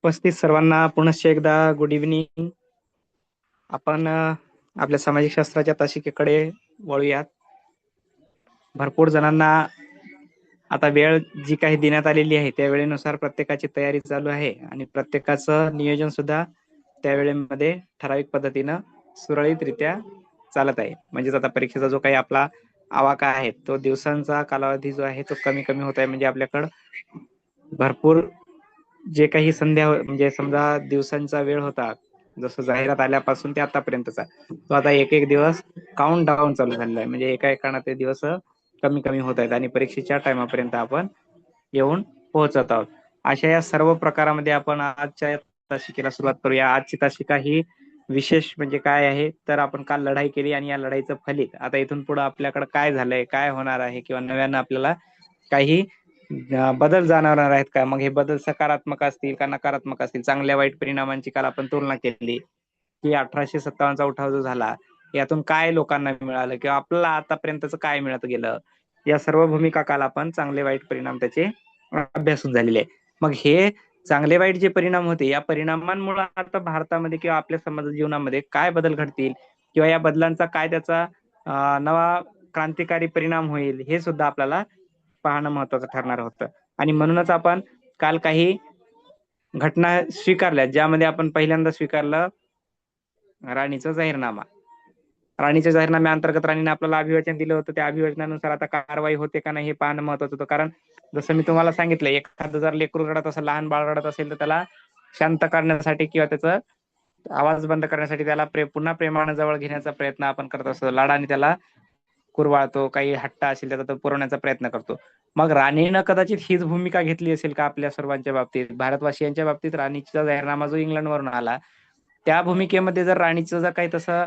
उपस्थित सर्वांना पुनश्च एकदा गुड इव्हनिंग. आपण आपल्या सामाजिक शास्त्राच्या तासिकेकडे वळूयात. भरपूर जणांना आता वेळ जी काही देण्यात आलेली आहे त्या वेळेनुसार प्रत्येकाची तयारी चालू आहे आणि प्रत्येकाचं नियोजन सुद्धा त्या वेळेमध्ये ठराविक पद्धतीनं सुरळीतरित्या चालत आहे. म्हणजेच आता परीक्षेचा जो काही आपला आवाका आहे तो दिवसांचा कालावधी जो आहे तो कमी कमी होत आहे. म्हणजे आपल्याकडं भरपूर जे काही संध्या म्हणजे समजा दिवसांचा वेळ होता, जसं जाहिरात आल्यापासून ते आतापर्यंतचा, तो आता एक एक दिवस काउंट डाऊन चालू झालेला आहे. म्हणजे एका एकानं ते दिवस कमी कमी होत आहेत आणि परीक्षेच्या टायमापर्यंत आपण येऊन पोहोचत आहोत. अशा या सर्व प्रकारामध्ये आपण आजच्या तासिकेला सुरुवात करूया. आजची तासिका ही विशेष म्हणजे काय आहे तर आपण काल लढाई केली आणि या लढाईचं फलित आता इथून पुढे आपल्याकडे काय झालंय, काय होणार आहे किंवा नव्यानं आपल्याला काही बदल जाणवणार आहेत का, मग हे बदल सकारात्मक असतील का नकारात्मक असतील, चांगल्या वाईट परिणामांची काल आपण तुलना केली की 1857चा उठाव जो झाला यातून काय लोकांना मिळालं किंवा आपल्याला आतापर्यंतच काय मिळत गेलं, या सर्व भूमिका काल आपण चांगले वाईट परिणाम त्याचे अभ्यासून झालेले आहे. मग हे चांगले वाईट जे परिणाम होते या परिणामांमुळे आता भारतामध्ये किंवा आपल्या समाज जीवनामध्ये काय बदल घडतील किंवा या बदलांचा काय त्याचा नवा क्रांतिकारी परिणाम होईल हे सुद्धा आपल्याला पाहणं महत्वाचं ठरणार होतं. आणि म्हणूनच आपण काल काही घटना स्वीकारल्या, ज्यामध्ये आपण पहिल्यांदा स्वीकारलं राणीचा जाहीरनामा. राणीच्या जाहीरनाम्याअंतर्गत राणीने आपल्याला अभिवाचन दिलं होतं. त्या अभिवाचनानुसार आता कारवाई होते का नाही हे पाहणं महत्वाचं होतं. कारण जसं मी तुम्हाला सांगितलं, एखादं जर लेकरू रडत असेल, लहान बाळ रडत असेल तर त्याला शांत करण्यासाठी किंवा त्याचा आवाज बंद करण्यासाठी त्याला पुन्हा प्रेमानं जवळ घेण्याचा प्रयत्न आपण करत असतो. लाडाने त्याला कुरवाळतो, काही हट्ट असेल त्याचा तो पुरवण्याचा प्रयत्न करतो. मग राणीनं कदाचित हीच भूमिका घेतली असेल का आपल्या सर्वांच्या बाबतीत, भारतवासियांच्या बाबतीत राणीचा जाहीरनामा जो इंग्लंडवरून आला त्या भूमिकेमध्ये जर राणीचं जर काही तसं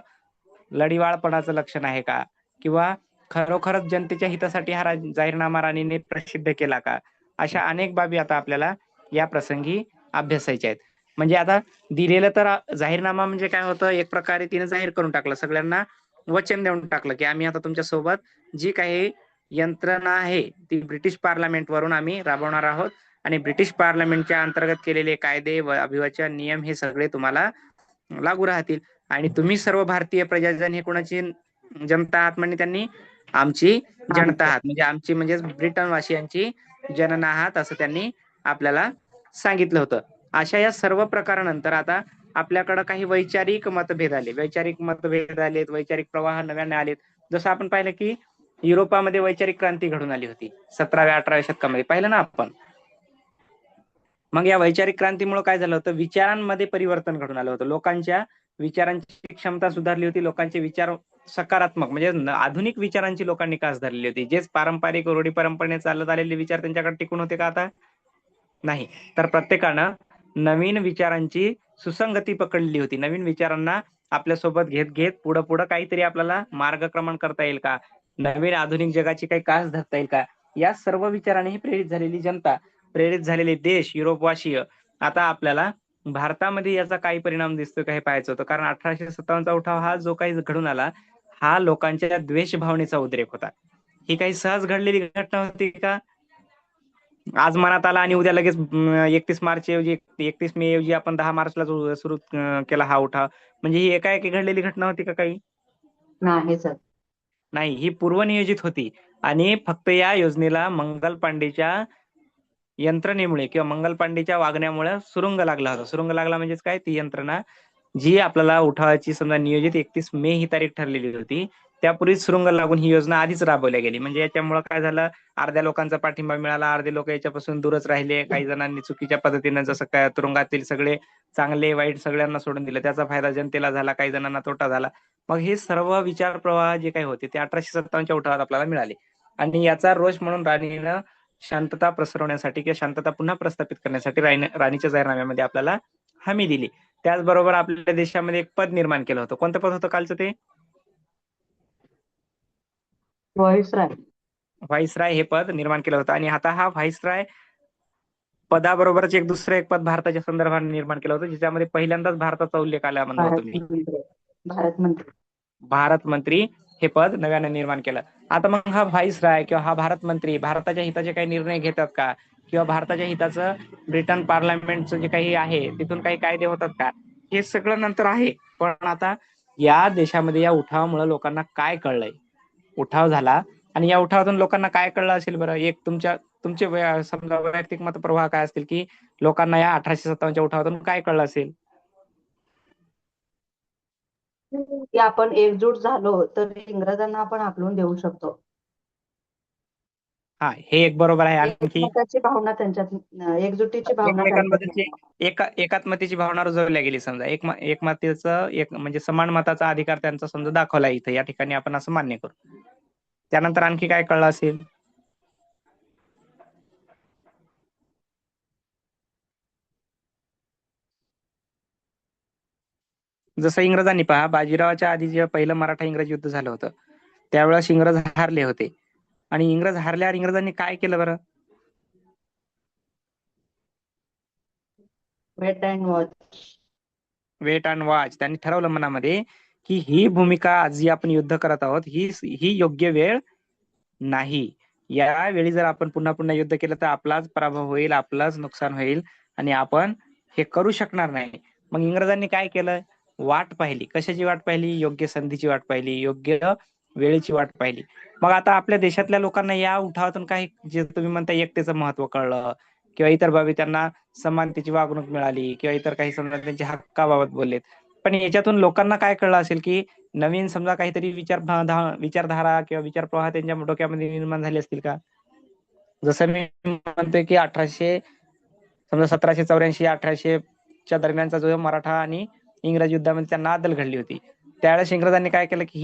लढीवाळपणाचं लक्षण आहे का, किंवा खरोखरच जनतेच्या हितासाठी हा जाहीरनामा राणीने प्रसिद्ध केला का, अशा अनेक बाबी आता आपल्याला या प्रसंगी अभ्यासायच्या आहेत. म्हणजे आता दिलेलं तर जाहीरनामा म्हणजे काय होतं, एक प्रकारे तिने जाहीर करून टाकलं, सगळ्यांना वचन देऊन टाकलं की आम्ही आता तुमच्या सोबत जी काही यंत्रणा आहे ती ब्रिटिश पार्लमेंट वरून आम्ही राबवणार आहोत आणि ब्रिटिश पार्लमेंटच्या अंतर्गत केलेले कायदे व अभिवाचन नियम हे सगळे तुम्हाला लागू राहतील आणि तुम्ही सर्व भारतीय प्रजाजन हे कोणाची जनता आहात म्हणजे त्यांनी आमची जनता आहात, म्हणजे आमची म्हणजे ब्रिटन वासियांची जनना आहात असं त्यांनी आपल्याला सांगितलं होतं. अशा या सर्व प्रकारानंतर आता आपल्याकडे काही वैचारिक मतभेद आले, वैचारिक प्रवाह नव्याने आलेत. जसं आपण पाहिलं की युरोपामध्ये वैचारिक क्रांती घडून आली होती 17व्या-18व्या शतकामध्ये, पाहिलं ना आपण. मग या वैचारिक क्रांतीमुळे काय झालं होतं, विचारांमध्ये परिवर्तन घडून आलं होतं, लोकांच्या विचारांची क्षमता सुधारली होती, लोकांचे विचार सकारात्मक म्हणजे आधुनिक विचारांची लोकांनी कास धरली होती. जेच पारंपरिक रूढी परंपरेने चालत आलेले विचार त्यांच्याकडे टिकून होते का आता? नाही. तर प्रत्येकानं नवीन विचारांची सुसंगती पकडली होती. नवीन विचारांना आपल्यासोबत घेत घेत पुढं पुढं काहीतरी आपल्याला मार्गक्रमण करता येईल का, नवीन आधुनिक जगाची काही कास धरता येईल का, या सर्व विचारांनी प्रेरित झालेली जनता, प्रेरित झालेले देश, युरोपवासीय, आता आपल्याला भारतामध्ये याचा काही परिणाम दिसतोय का हे पाहायचं होतं. कारण 1857चा उठाव हा जो काही घडून आला हा लोकांच्या द्वेष भावनेचा उद्रेक होता. ही काही सहज घडलेली घटना होती का? आज मनात आला आणि उद्या लगेच 31 मार्च ऐवजी 31 मे ऐवजी आपण 10 मार्चला सुरू केला हा उठाव, म्हणजे ही एकाएकी घडलेली घटना होती का काही? नाही सर. नाही, ही पूर्वनियोजित होती आणि फक्त या योजनेला मंगल पांडेच्या यंत्रणेमुळे किंवा मंगल पांडेच्या वागण्यामुळे सुरुंग लागला होता. सुरुंग लागला म्हणजेच काय, ती यंत्रणा जी आपल्याला उठावाची समजा नियोजित 31 मे ही तारीख ठरलेली होती त्यापूर्वी सुरुंग लागून ही योजना आधीच राबवल्या गेली. म्हणजे याच्यामुळे काय झालं, अर्ध्या लोकांचा पाठिंबा मिळाला, अर्धे लोक याच्यापासून दूरच राहिले, काही जणांनी चुकीच्या पद्धतीनं जसं काय तुरुंगातील सगळे चांगले वाईट सगळ्यांना सोडून दिलं, त्याचा फायदा जनतेला झाला, काही जणांना तोटा झाला. मग हे सर्व विचार प्रवाह जे काही होते ते 1857च्या उठावात आपल्याला मिळाले आणि याचा रोष म्हणून राणीनं शांतता पसरवण्यासाठी किंवा शांतता पुन्हा प्रस्थापित करण्यासाठी राणीच्या जाहीरनाम्यामध्ये आपल्याला हमी दिली. त्याचबरोबर आपल्या देशामध्ये एक पद निर्माण केलं होतं. कोणतं पद होतं कालचं ते? व्हॉइसराय. व्हाईसराय हे पद निर्माण केलं होतं आणि आता हा व्हाईसराय पदाबरोबरच एक दुसरं एक पद भारताच्या संदर्भात निर्माण केलं होतं, ज्याच्यामध्ये पहिल्यांदाच भारताचा उल्लेख आला म्हणतो भारत तुम्ही. मंत्री. भारत मंत्री. भारत मंत्री हे पद नव्याने निर्माण केलं. आता मग हा व्हाईसराय किंवा हा भारत मंत्री भारताच्या हिताचे काही निर्णय घेतात का, किंवा भारताच्या हिताचं ब्रिटन पार्लमेंटचं जे काही आहे तिथून काही कायदे होतात का, हे सगळं नंतर आहे. पण आता या देशामध्ये या उठावामुळे लोकांना काय कळलंय, उठाव झाला आणि या उठावातून लोकांना काय कळलं असेल बरं? एक तुमचे समजा वैयक्तिक मतप्रवाह काय असतील की लोकांना या 1857च्या उठावातून काय कळलं असेल? की आपण एकजूट झालो तर इंग्रजांना आपण हाकलून देऊ शकतो. हा, हे एक बरोबर आहे. आणखी एकमताची भावना त्यांच्यात, एकजुटीची भावना त्यांच्यात एकमेकांबद्दलची निर्माण. एकात्मतेची भावना रुजवल्या गेली. समजा एकमातेचं एक म्हणजे समान मताचा अधिकार त्यांचा समजा दाखवला इथं या ठिकाणी, आपण असं मान्य करू. त्यानंतर आणखी काय कळलं असेल? जसं इंग्रजांनी पहा, बाजीरावाच्या आधी जे पहिलं मराठा इंग्रज युद्ध झालं होतं त्यावेळेस इंग्रज हारले होते. आणि इंग्रज हारल्यावर इंग्रजांनी काय केलं बरं? Wait and watch. Wait and watch. त्यांनी ठरवलं मनामध्ये की ही भूमिका आज जी आपण युद्ध करत आहोत ही योग्य वेळ नाही. या वेळी जर आपण पुन्हा पुन्हा युद्ध केलं तर आपलाच पराभव होईल, आपलाच नुकसान होईल आणि आपण हे करू शकणार नाही. मग इंग्रजांनी काय केलं? वाट पाहिली. कशाची वाट पाहिली? योग्य संधीची वाट पाहिली, योग्य वेळेची वाट पाहिली. मग आता आपल्या देशातल्या लोकांना या उठावातून काही, जे तुम्ही म्हणता एकतेचं महत्व कळलं किंवा इतर बाबी त्यांना समानतेची वागणूक मिळाली किंवा इतर काही समजा त्यांच्या हक्काबाबत बोललेत, पण याच्यातून लोकांना काय कळलं असेल की नवीन समजा काहीतरी विचारधारा किंवा विचारप्रवाह त्यांच्या डोक्यामध्ये निर्माण झाले असतील का? जसं मी म्हणतोय की 1784 1800च्या दरम्यानचा जो मराठा आणि इंग्रज युद्धामध्ये त्यांना अदल घडली होती, त्यावेळेस इंग्रजांनी काय केलं की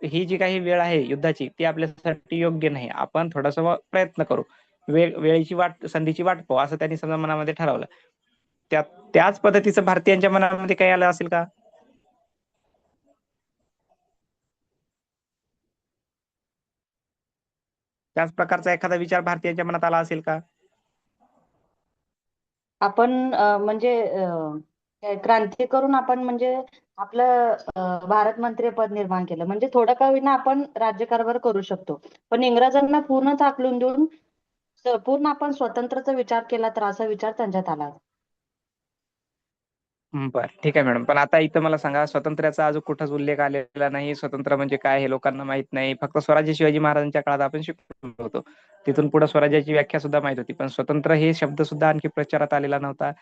ही जी काही वेळ आहे युद्धाची ती आपल्यासाठी योग्य नाही, आपण थोडासा प्रयत्न करू, वेळेची वाट, संधीची वाट पाहू, असं त्यांनी समजा मनामध्ये ठरवलं. त्याच पद्धतीचं भारतीयांच्या मनामध्ये काही आलं असेल का? त्याच प्रकारचा एखादा विचार भारतीयांच्या मनात आला असेल का? आपण म्हणजे क्रांती करून आपण म्हणजे आपलं भारत मंत्री पद निर्माण केलं, म्हणजे थोडं का होईना आपण राज्यकारभार करू शकतो. पण इंग्रजांना पूर्णच हाकलून देऊन पूर्ण आपण स्वतंत्रचा विचार केला तर असा विचार त्यांच्यात आला. बरं, ठीक आहे मॅडम. पण आता इथं मला सांगा, स्वातंत्र्याचा अजून कुठंच उल्लेख आलेला नाही. स्वतंत्र म्हणजे काय हे लोकांना माहित नाही. फक्त स्वराज्य शिवाजी महाराजांच्या काळात आपण शिकलो होतो. तिथून पुढे स्वराज्याची व्याख्या सुद्धा माहित होती. पण स्वतंत्र हे शब्द सुद्धा आणखी प्रचारात आलेला नव्हता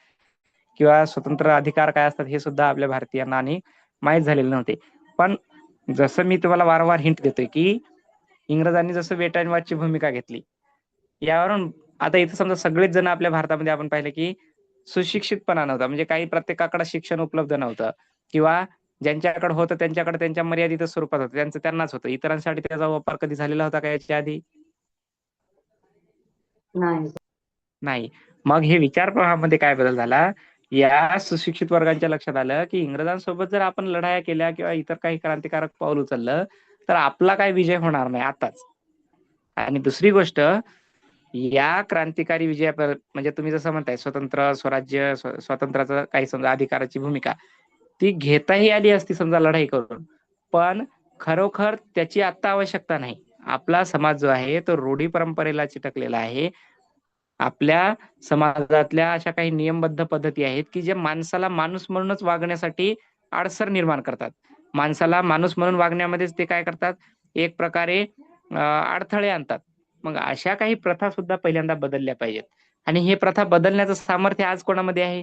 किंवा स्वतंत्र अधिकार काय असतात हे सुद्धा आपल्या भारतीयांना आणि माहीत झालेले नव्हते. पण जसं मी तुम्हाला वारंवार हिंट देतोय की इंग्रजांनी जसं वेट अँड वॉचची भूमिका घेतली, यावरून आता इथं समजा सगळेच जण आपल्या भारतामध्ये आपण पाहिलं की सुशिक्षितपणा नव्हता. म्हणजे काही प्रत्येकाकडे शिक्षण उपलब्ध नव्हतं किंवा ज्यांच्याकडे होतं त्यांच्याकडे त्यांच्या मर्यादित स्वरूपात होतं, त्यांचं त्यांनाच होतं. इतरांसाठी त्याचा वापर कधी झालेला होता का याच्या आधी? नाही. नाही. मग हे विचारप्रवाहामध्ये काय बदल झाला? या सुशिक्षित वर्गांच्या लक्षात आलं की इंग्रजांसोबत जर आपण लढाया केल्या किंवा इतर काही क्रांतिकारक पाऊल उचललं तर आपला काही विजय होणार नाही आताच. आणि दुसरी गोष्ट, या क्रांतिकारी म्हणजे तुम्ही जसं म्हणताय स्वतंत्र स्वराज्य स्वातंत्र्याचं काही समजा अधिकाराची भूमिका ती घेताही आली असती समजा लढाई करून, पण खरोखर त्याची आता आवश्यकता नाही. आपला समाज जो आहे तो रूढी परंपरेला चिटकलेला आहे. आपल्या समाजातल्या अशा काही नियमबद्ध पद्धती आहेत की जे माणसाला माणूस म्हणूनच वागण्यासाठी अडसर निर्माण करतात. माणसाला माणूस म्हणून वागण्यामध्येच ते काय करतात, एक प्रकारे अडथळे आणतात. मग अशा काही प्रथा सुद्धा पहिल्यांदा बदलल्या पाहिजेत. आणि हे प्रथा बदलण्याचं सामर्थ्य आज कोणामध्ये आहे?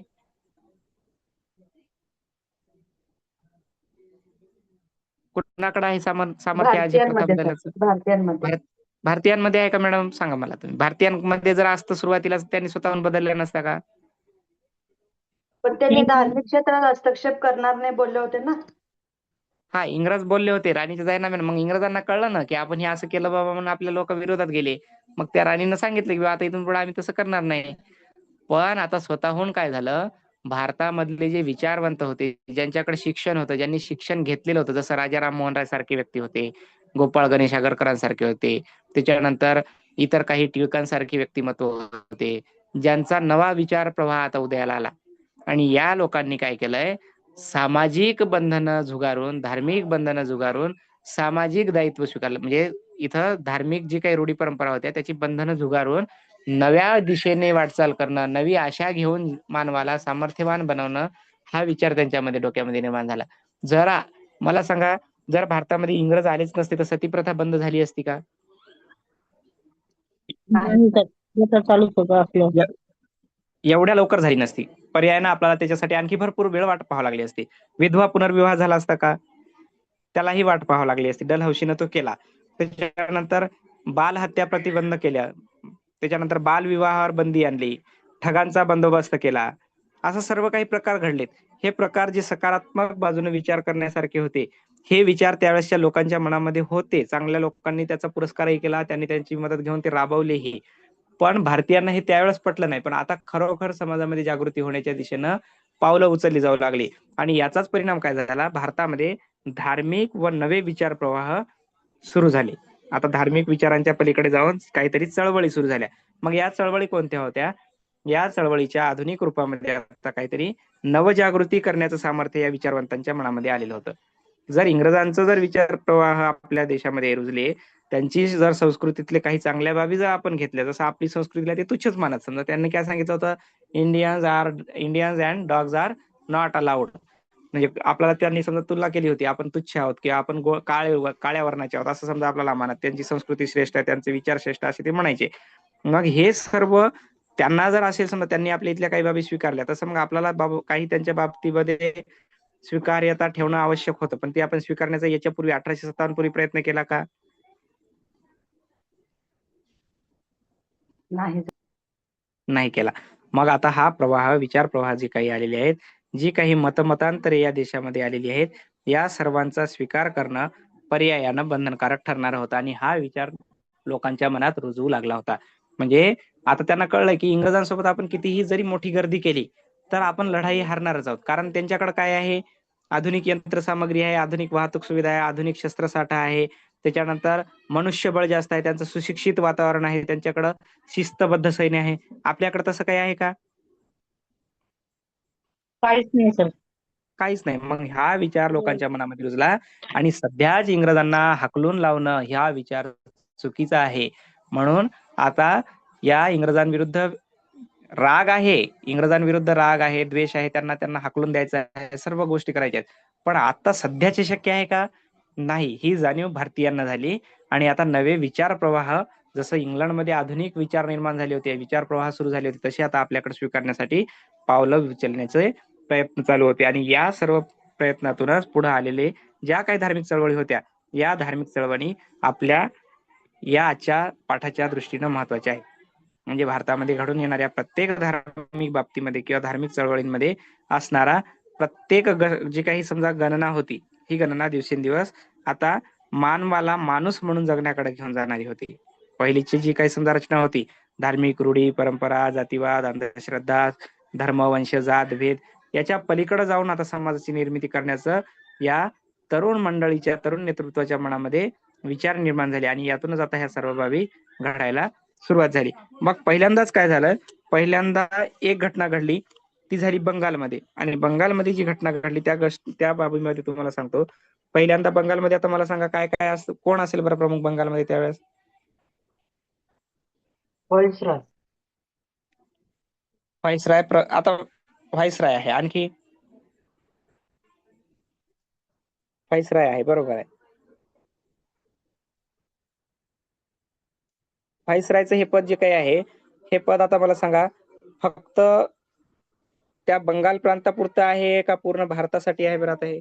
कुणाकडे आहे सामर्थ्य आज ही प्रथा भारतीयांमध्ये सर, बदलण्याचं? भारतीयांमध्ये. भारत भारतीयांमध्ये आहे का मॅडम? सांगा मला तुम्ही. भारतीयांमध्ये जर असतं सुरुवातीला त्यांनी स्वतःहून बदलल्या नसत्या का? पण त्यांनी धार्मिक क्षेत्रात हस्तक्षेप करणार नाही बोलले होते ना. हा, इंग्रज बोलले होते, राणीच्या जाहीरनाम्याने. मग इंग्रजांना कळलं ना की आपण हे असं केलं बाबा, म्हणून आपल्या लोक विरोधात गेले. मग त्या राणीनं सांगितलं की आता इथून पुढे आम्ही तसं करणार नाही. पण आता स्वतःहून काय झालं, भारतामधले जे विचारवंत होते, ज्यांच्याकडे शिक्षण होतं, ज्यांनी शिक्षण घेतलेलं होतं, जसं राजा राममोहन राय सारखे व्यक्ती होते, गोपाळ गणेश आगरकरांसारखे होते, त्याच्यानंतर इतर काही टिळकांसारखी व्यक्तिमत्व होते, ज्यांचा नवा विचार प्रवाह आता उदयाला आला. आणि या लोकांनी काय केलंय, सामाजिक बंधनं झुगारून, धार्मिक बंधनं झुगारून सामाजिक दायित्व स्वीकारलं. म्हणजे इथं धार्मिक जी काही रूढी परंपरा होत्या त्याची बंधनं झुगारून नव्या दिशेने वाटचाल करणं, नवी आशा घेऊन मानवाला सामर्थ्यवान बनवणं, हा विचार त्यांच्यामध्ये डोक्यामध्ये निर्माण झाला. जरा मला सांगा, जर भारतामध्ये इंग्रज आलेच नसते तर सतीप्रथा बंद झाली असती का? नाही. चालूच होतं आपलं. एवढ्या लवकर झाली नसती. पर्यायानं आपल्याला त्याच्यासाठी आणखी भरपूर वेळ वाट पाहावी लागली असती. विधवा पुनर्विवाह झाला असता का? त्यालाही वाट पाहावी लागली असती. डलहौसीनं तो केला. त्याच्यानंतर बालहत्या प्रतिबंध केल्या. त्याच्यानंतर बालविवाहावर बंदी आणली. ठगांचा बंदोबस्त केला. असं सर्व काही प्रकार घडलेत. हे प्रकार जे सकारात्मक बाजूने विचार करण्यासारखे होते, हे विचार त्यावेळेसच्या लोकांच्या मनामध्ये होते. चांगल्या लोकांनी त्याचा पुरस्कारही केला. त्यांनी त्यांची मदत घेऊन ते राबवलेही. पण भारतीयांना हे त्यावेळेस पटलं नाही. पण आता खरोखर समाजामध्ये जागृती होण्याच्या दिशेनं पावलं उचलली जाऊ लागली. आणि याचाच परिणाम काय झाला? भारतामध्ये धार्मिक व नवे विचार प्रवाह सुरू झाले. आता धार्मिक विचारांच्या पलीकडे जाऊन काहीतरी चळवळी सुरू झाल्या. मग या चळवळी कोणत्या होत्या? या चळवळीच्या आधुनिक रूपामध्ये आता काहीतरी नवजागृती करण्याचं सामर्थ्य या विचारवंतांच्या मनामध्ये आलेलं होतं. जर इंग्रजांचं जर विचार प्रवाह आपल्या देशामध्ये रुजले, त्यांची जर संस्कृतीतले काही चांगल्या बाबी जर आपण घेतल्या, जसं आपली संस्कृतीला ते तुच्छच मानत. समजा त्यांनी काय सांगितलं होतं, Indians and dogs are not allowed. म्हणजे आपल्याला त्यांनी समजा तुलना केली होती, आपण तुच्छ आहोत किंवा आपण काळ्या वर्णाचे आहोत असं समजा आपल्याला मानत. त्यांची संस्कृती श्रेष्ठ आहे, त्यांचे विचार श्रेष्ठ असे ते म्हणायचे. मग हे सर्व त्यांना जर असेल, समजा त्यांनी आपल्या इथल्या काही बाबी स्वीकारल्या, तसं मग आपल्याला काही त्यांच्या बाबतीमध्ये स्वीकार्यता ठेवणं आवश्यक होतं. पण ते आपण स्वीकारण्याचा याच्यापूर्वी 1857 पूर्वी प्रयत्न केला का? नाही. नाही केला. मग आता हा प्रवाह, विचार प्रवाह जे काही आलेले आहेत, जी काही मतमतांतरे या देशामध्ये आलेली आहेत, या सर्वांचा स्वीकार करणं पर्यायानं बंधनकारक ठरणार होता. आणि हा विचार लोकांच्या मनात रुजवू लागला होता. म्हणजे आता त्यांना कळलंय की इंग्रजांसोबत आपण कितीही जरी मोठी गर्दी केली तर आपण लढाई हारणारच आहोत. कारण त्यांच्याकडे काय आहे? आधुनिक यंत्रसामग्री आहे, आधुनिक वाहतूक सुविधा आहे, आधुनिक शस्त्रसाठा आहे. त्याच्यानंतर मनुष्यबळ जास्त आहे, त्यांचं सुशिक्षित वातावरण आहे, त्यांच्याकडं शिस्तबद्ध सैन्य आहे. आपल्याकडे तसं काही आहे का? काहीच नाही सर. काहीच नाही. मग हा विचार लोकांच्या मनामध्ये रुजला आणि सध्याच इंग्रजांना हाकलून लावणं हा विचार चुकीचा आहे. म्हणून आता या इंग्रजांविरुद्ध राग आहे, इंग्रजांविरुद्ध राग आहे, द्वेष आहे, त्यांना हाकलून द्यायचं आहे, सर्व गोष्टी करायच्या आहेत. पण आता सध्याचे शक्य आहे का? नाही. ही जाणीव भारतीयांना झाली. आणि आता नवे विचार प्रवाह, जसं इंग्लंडमध्ये आधुनिक विचार निर्माण झाले होते, विचार प्रवाह सुरू झाले होते, तसे आता आपल्याकडे स्वीकारण्यासाठी पावलं उचलण्याचे प्रयत्न चालू होते. आणि या सर्व प्रयत्नातूनच पुढे आलेले ज्या काही धार्मिक चळवळी होत्या, या धार्मिक चळवळी आपल्या या आजच्या पाठाच्या दृष्टीनं महत्वाच्या आहेत. म्हणजे भारतामध्ये घडून येणाऱ्या प्रत्येक धार्मिक बाबतीमध्ये किंवा धार्मिक चळवळींमध्ये असणारा प्रत्येक जी काही समजा गणना होती, ही गणना दिवसेंदिवस आता मानवाला माणूस म्हणून जगण्याकडे घेऊन जाणारी होती. पहिलीची जी काही समजा रचना होती, धार्मिक रूढी परंपरा, जातीवाद, अंधश्रद्धा, धर्म, वंश, जात, भेद, याच्या पलीकडे जाऊन आता समाजाची निर्मिती करण्याचं या तरुण मंडळीच्या, तरुण नेतृत्वाच्या मनामध्ये विचार निर्माण झाले. आणि यातूनच आता ह्या सर्व बाबी घडायला सुरुवात झाली. मग पहिल्यांदाच काय झालं? पहिल्यांदा एक घटना घडली, ती झाली बंगालमध्ये. आणि बंगालमध्ये जी घटना घडली त्या बाबीमध्ये तुम्हाला सांगतो. पहिल्यांदा बंगालमध्ये, आता मला सांगा काय काय असतं, कोण असेल बरं प्रमुख बंगालमध्ये त्यावेळेस? व्हाईसरॉय. व्हाईसराय. आता व्हाईसराय आहे, आणखी व्हाईसराय आहे, बरोबर आहे. व्हाईसरायचं हे पद जे काही आहे, हे पद आता मला सांगा, फक्त त्या बंगाल प्रांतापुरतं आहे का पूर्ण भारतासाठी आहे बरं? आता हे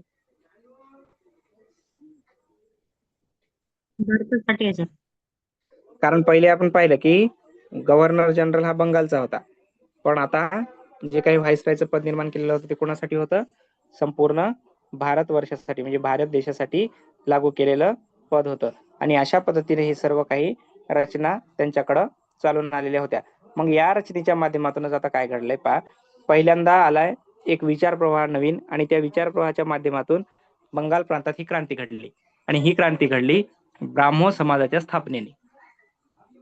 भारतासाठी आहे सर. कारण पहिले आपण पाहिलं की गव्हर्नर जनरल हा बंगालचा होता, पण आता जे काही व्हाईसरायचं पद निर्माण केलेलं होतं ते कोणासाठी होतं? संपूर्ण भारतवर्षासाठी, म्हणजे भारत देशासाठी लागू केलेलं पद होतं. आणि अशा पद्धतीने हे सर्व काही रचना त्यांच्याकडं चालून आलेल्या होत्या. मग या रचनेच्या माध्यमातूनच आता काय घडलंय पहा. पहिल्यांदा आलाय एक विचार प्रवाह नवीन, आणि त्या विचार प्रवाहाच्या माध्यमातून बंगाल प्रांतात ही क्रांती घडली. आणि ही क्रांती घडली ब्राह्मो समाजाच्या स्थापनेने.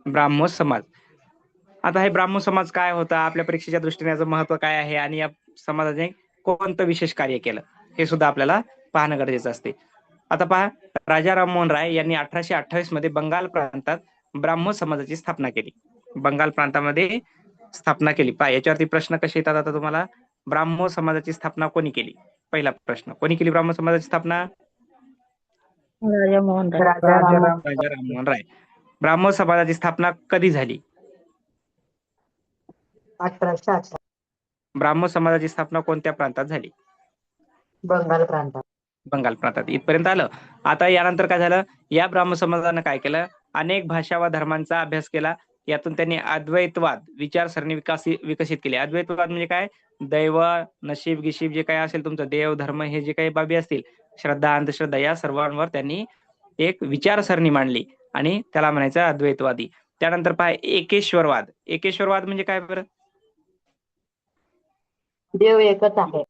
ब्राह्मो समाज. आता हे ब्राह्मो समाज काय होता, आपल्या परीक्षेच्या दृष्टीने याचं महत्व काय आहे, आणि या समाजाने कोणतं विशेष कार्य केलं, हे सुद्धा आपल्याला पाहणं गरजेचं असते. आता पहा, राजा राममोहन राय यांनी 1828 मध्ये बंगाल प्रांतात ब्राह्मो समाजाची स्थापना केली. बंगाल प्रांतामध्ये स्थापना केली. पहा, याच्यावरती प्रश्न कसे येतात आता तुम्हाला. ब्राह्मो समाजाची स्थापना कोणी केली? पहिला प्रश्न, कोणी केली ब्राह्मो समाजाची स्थापना? राजा मोहन राय. राजा राममोहन राय. ब्राह्मो समाजाची स्थापना कधी झाली? 1818 ब्राह्मो समाजाची स्थापना कोणत्या प्रांतात झाली? बंगाल प्रांतात. बंगाल प्रांतात. इथपर्यंत आलं. आता यानंतर काय झालं, या ब्राह्मण समाजानं काय केलं, अनेक भाषा व धर्मांचा अभ्यास केला. यातून त्यांनी अद्वैतवाद विचारसरणी विकसित केली. अद्वैतवाद म्हणजे काय? दैव, नशीब गिशीब जे काही असेल तुमचं, देव धर्म हे जे काही बाबी असतील, श्रद्धा अंधश्रद्धा, या सर्वांवर त्यांनी एक विचारसरणी मांडली आणि त्याला म्हणायचं अद्वैतवादी. त्यानंतर पहा, एकेश्वरवाद. एकेश्वरवाद म्हणजे काय बरं? देव एकच आहे.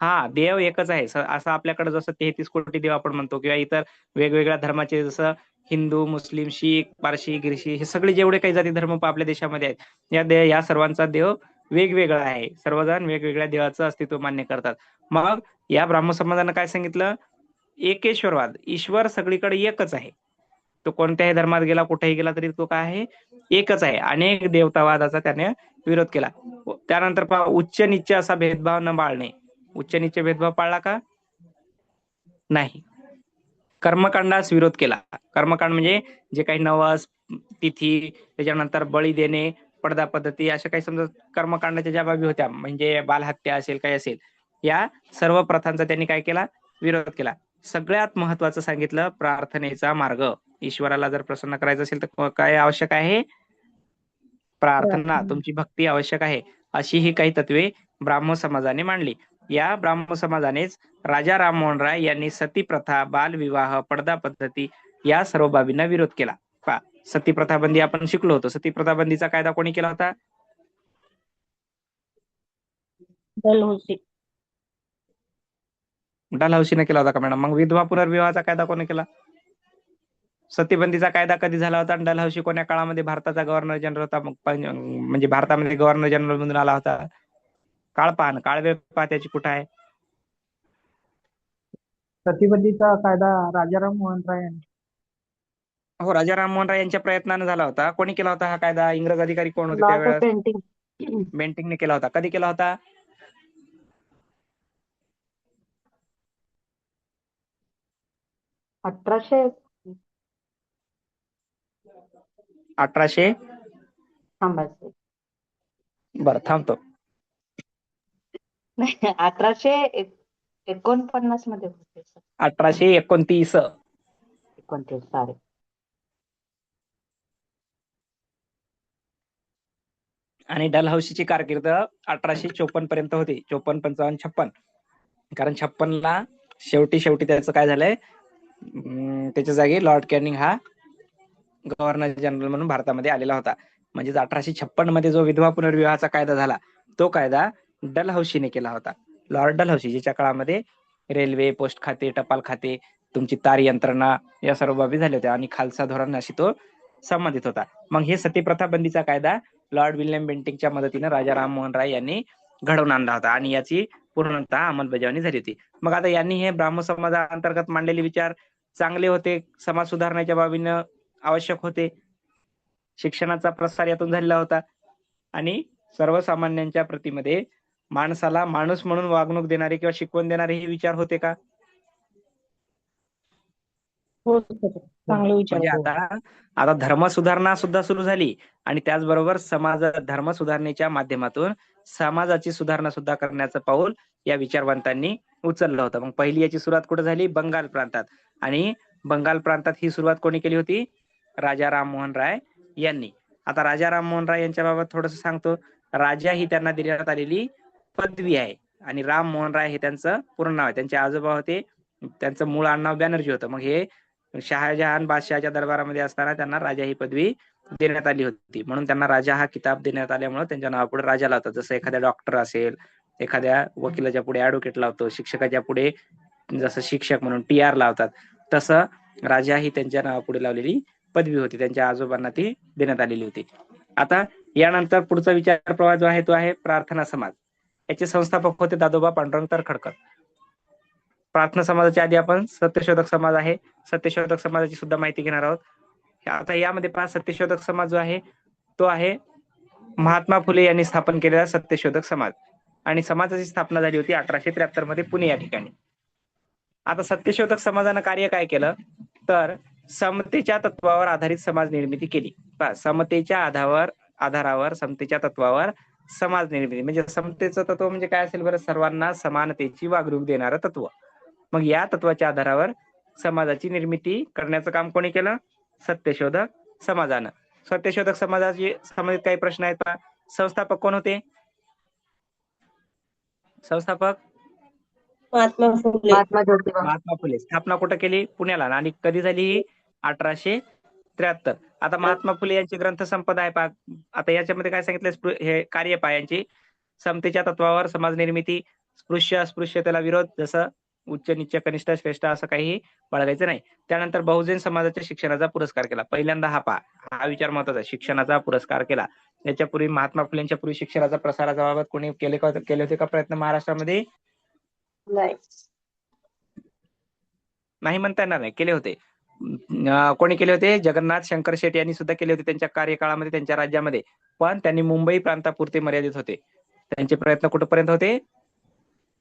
हा, देव एकच आहे असं आपल्याकडे जसं 33 कोटी देव आपण म्हणतो, किंवा इतर वेगवेगळ्या धर्माचे जसं हिंदू, मुस्लिम, शीख, पारशी, गिरशी, हे सगळे जेवढे काही जाती धर्म आपल्या देशामध्ये आहेत, या सर्वांचा देव वेगवेगळा आहे. सर्वजण वेगवेगळ्या देवाचं अस्तित्व मान्य करतात. मग या ब्राह्मण समाजानं काय सांगितलं? एकेश्वरवाद. ईश्वर सगळीकडे एकच आहे. तो कोणत्याही धर्मात गेला, कुठेही गेला तरी तो काय आहे? एकच आहे. अनेक देवतावादाचा त्याने विरोध केला. त्यानंतर पहा, उच्च नीच असा भेदभाव न बाळणे. उच्च नीच भेदभाव पाळला का? नाही. कर्मकांडास विरोध केला. कर्मकांड म्हणजे जे काही नवस, तिथी, त्याच्यानंतर बळी देणे, पडदा पद्धती, अशा काही समजा कर्मकांडाच्या ज्या बाबी होत्या, म्हणजे बालहत्या असेल, काय असेल, या सर्व प्रथांचा त्यांनी काय केला? विरोध केला. सगळ्यात महत्वाचं सांगितलं, प्रार्थनेचा मार्ग. ईश्वराला जर प्रसन्न करायचं असेल तर काय आवश्यक आहे? प्रार्थना. तुमची भक्ती आवश्यक आहे. अशी ही काही तत्वे ब्राह्मण समाजाने मांडली. या ब्राह्मण समाजानेच राजा राममोहन राय यांनी सती प्रथा, बालविवाह, पडदा पद्धती या सर्व बाबींना विरोध केला. पहा, सती प्रथा बंदी आपण शिकलो होतो. सती प्रथा बंदीचा कायदा कोणी केला होता? डलहौसी. डलहौसीने केला होता का मॅडम? मग विधवा पुनर्विवाहाचा कायदा कोणी केला? सतीबंदीचा कायदा कधी झाला होता? डलहौसी कोण्या काळामध्ये भारताचा गव्हर्नर जनरल होता? म्हणजे भारतामध्ये गव्हर्नर जनरल म्हणून आला होता. काळ पहा ना, काळ वेळ पहा त्याची कुठं आहे. सतीबंदीचा कायदा राजाराम मोहन राय यांनी. हो, राजा राममोहन राय यांच्या प्रयत्नाने झाला होता. कोणी केला होता हा कायदा? इंग्रज अधिकारी कोण होते लॉर्ड त्यावेळेस? पेंटिंग. बेंटिंगने केला होता. कधी केला होता? 1800. 1800. थांबायचं. बरं, थांबतो. नाही, 1849 मध्ये होते सर. 1829. 29. सॉरी. आणि डलहौसीची कारकीर्द 1854 पर्यंत होती. 54, 55, 56. कारण 56ला शेवटी त्याचं काय झालंय, त्याच्या जागी लॉर्ड कॅनिंग हा गव्हर्नर जनरल म्हणून भारतामध्ये आलेला होता. म्हणजेच 1856 मध्ये जो विधवा पुनर्विवाहाचा कायदा झाला, तो कायदा डलहौसीने केला होता. लॉर्ड डलहौसी, ज्याच्या काळामध्ये रेल्वे, पोस्ट खाते, टपाल खाते, तुमची तार यंत्रणा, या सर्व बाबी झाल्या होत्या आणि खालसा धोरण अशी तो संबंधित होता. मग हे सतीप्रथा बंदीचा कायदा लॉर्ड विल्यम बेंटिंगच्या मदतीने राजा राममोहन राय यांनी घडवून आणला होता आणि याची पूर्णतः अंमलबजावणी झाली होती. मग आता यांनी हे ब्राह्मण समाजाअंतर्गत मांडलेले विचार चांगले होते, समाज सुधारण्याच्या बाबीनं आवश्यक होते, शिक्षणाचा प्रसार यातून झालेला होता आणि सर्वसामान्यांच्या प्रतीमध्ये माणसाला माणूस म्हणून वागणूक देणारे किंवा शिकवण देणारे हे विचार होते का? हो सर, चांगले विचार. म्हणजे आता धर्म सुधारणा सुद्धा सुरू झाली आणि त्याचबरोबर धर्म सुधारणेच्या माध्यमातून समाजाची सुधारणा सुद्धा करण्याचं पाऊल या विचारवंतांनी उचललं होतं. मग पहिली याची सुरुवात कुठे झाली? बंगाल प्रांतात. आणि बंगाल प्रांतात ही सुरुवात कोणी केली होती? राजा राममोहन राय यांनी. आता राजा राममोहन राय यांच्या बाबत थोडस सांगतो. राजा ही त्यांना देण्यात आलेली पदवी आहे आणि राममोहन राय हे त्यांचं पूर्ण नाव आहे. त्यांचे आजोबा होते, त्यांचं मूळ आडनाव बॅनर्जी होतं. मग हे शहाजहान बादशहाच्या दरबारामध्ये असताना त्यांना राजा ही पदवी देण्यात आली होती, म्हणून त्यांना राजा हा किताब देण्यात आल्यामुळे त्यांच्या नावापुढे राजा लावतात. जसं एखाद्या डॉक्टर असेल, एखाद्या वकिलाच्या पुढे ऍडव्होकेट लावतो, शिक्षकाच्या पुढे जसं शिक्षक म्हणून TR लावतात, तसं राजा ही त्यांच्या नावापुढे लावलेली पदवी होती. त्यांच्या आजोबांना ती देण्यात आलेली होती. आता यानंतर पुढचा विचार प्रवाह जो आहे तो आहे प्रार्थना समाज. याचे संस्थापक होते दादोबा पांडुरंग तरखडकर. प्रार्थना समाजाच्या आधी आपण सत्यशोधक समाज आहे, सत्यशोधक समाजाची सुद्धा माहिती घेणार आहोत. आता यामध्ये पहा, सत्यशोधक समाज जो आहे तो आहे महात्मा फुले यांनी स्थापन केलेला सत्यशोधक समाज, आणि समाजाची स्थापना झाली होती 1873 मध्ये पुणे या ठिकाणी. आता सत्यशोधक समाजानं कार्य काय केलं, तर समतेच्या तत्वावर आधारित समाज निर्मिती केली. समतेच्या आधारावर समतेच्या तत्वावर समाज निर्मिती, म्हणजे समतेचं तत्व म्हणजे काय असेल बरं, सर्वांना समानतेची वागणूक देणारं तत्व. मग या तत्वाच्या आधारावर समाजाची निर्मिती करण्याचं काम कोणी केलं, सत्यशोधक समाजानं. सत्यशोधक समाजाची संबंधित काही प्रश्न आहेत पहा. संस्थापक कोण होते, संस्थापक महात्मा फुले. महात्मा ज्योतिबा. महात्मा फुले. स्थापना कुठं केली, पुण्याला, आणि कधी झाली ही, 1873. आता महात्मा फुले यांची ग्रंथसंपदा आहे पहा. आता याच्यामध्ये काय सांगितलं, हे कार्य पहा यांची: समतेच्या तत्वावर समाज निर्मिती, स्पृश्य अस्पृश्यतेला विरोध, जसं उच्च नीच कनिष्ठ श्रेष्ठ असं काही बाळगायचं नाही. त्यानंतर बहुजन समाजाच्या शिक्षणाचा पुरस्कार केला. पहिल्यांदा हा विचार महत्वाचा आहे, शिक्षणाचा पुरस्कार केला. याच्यापूर्वी महात्मा फुलेंच्या पूर्वी शिक्षणाचा प्रसाराच्या बाबत कोणी केले होते का प्रयत्न महाराष्ट्रामध्ये? नाही. नाही म्हणता येणार नाही, केले होते. कोणी केले होते? जगन्नाथ शंकर शेट यांनी सुद्धा केले होते त्यांच्या कार्यकाळामध्ये, त्यांच्या राज्यामध्ये. पण त्यांनी मुंबई प्रांतापुरते मर्यादित होते. त्यांचे प्रयत्न कुठपर्यंत होते?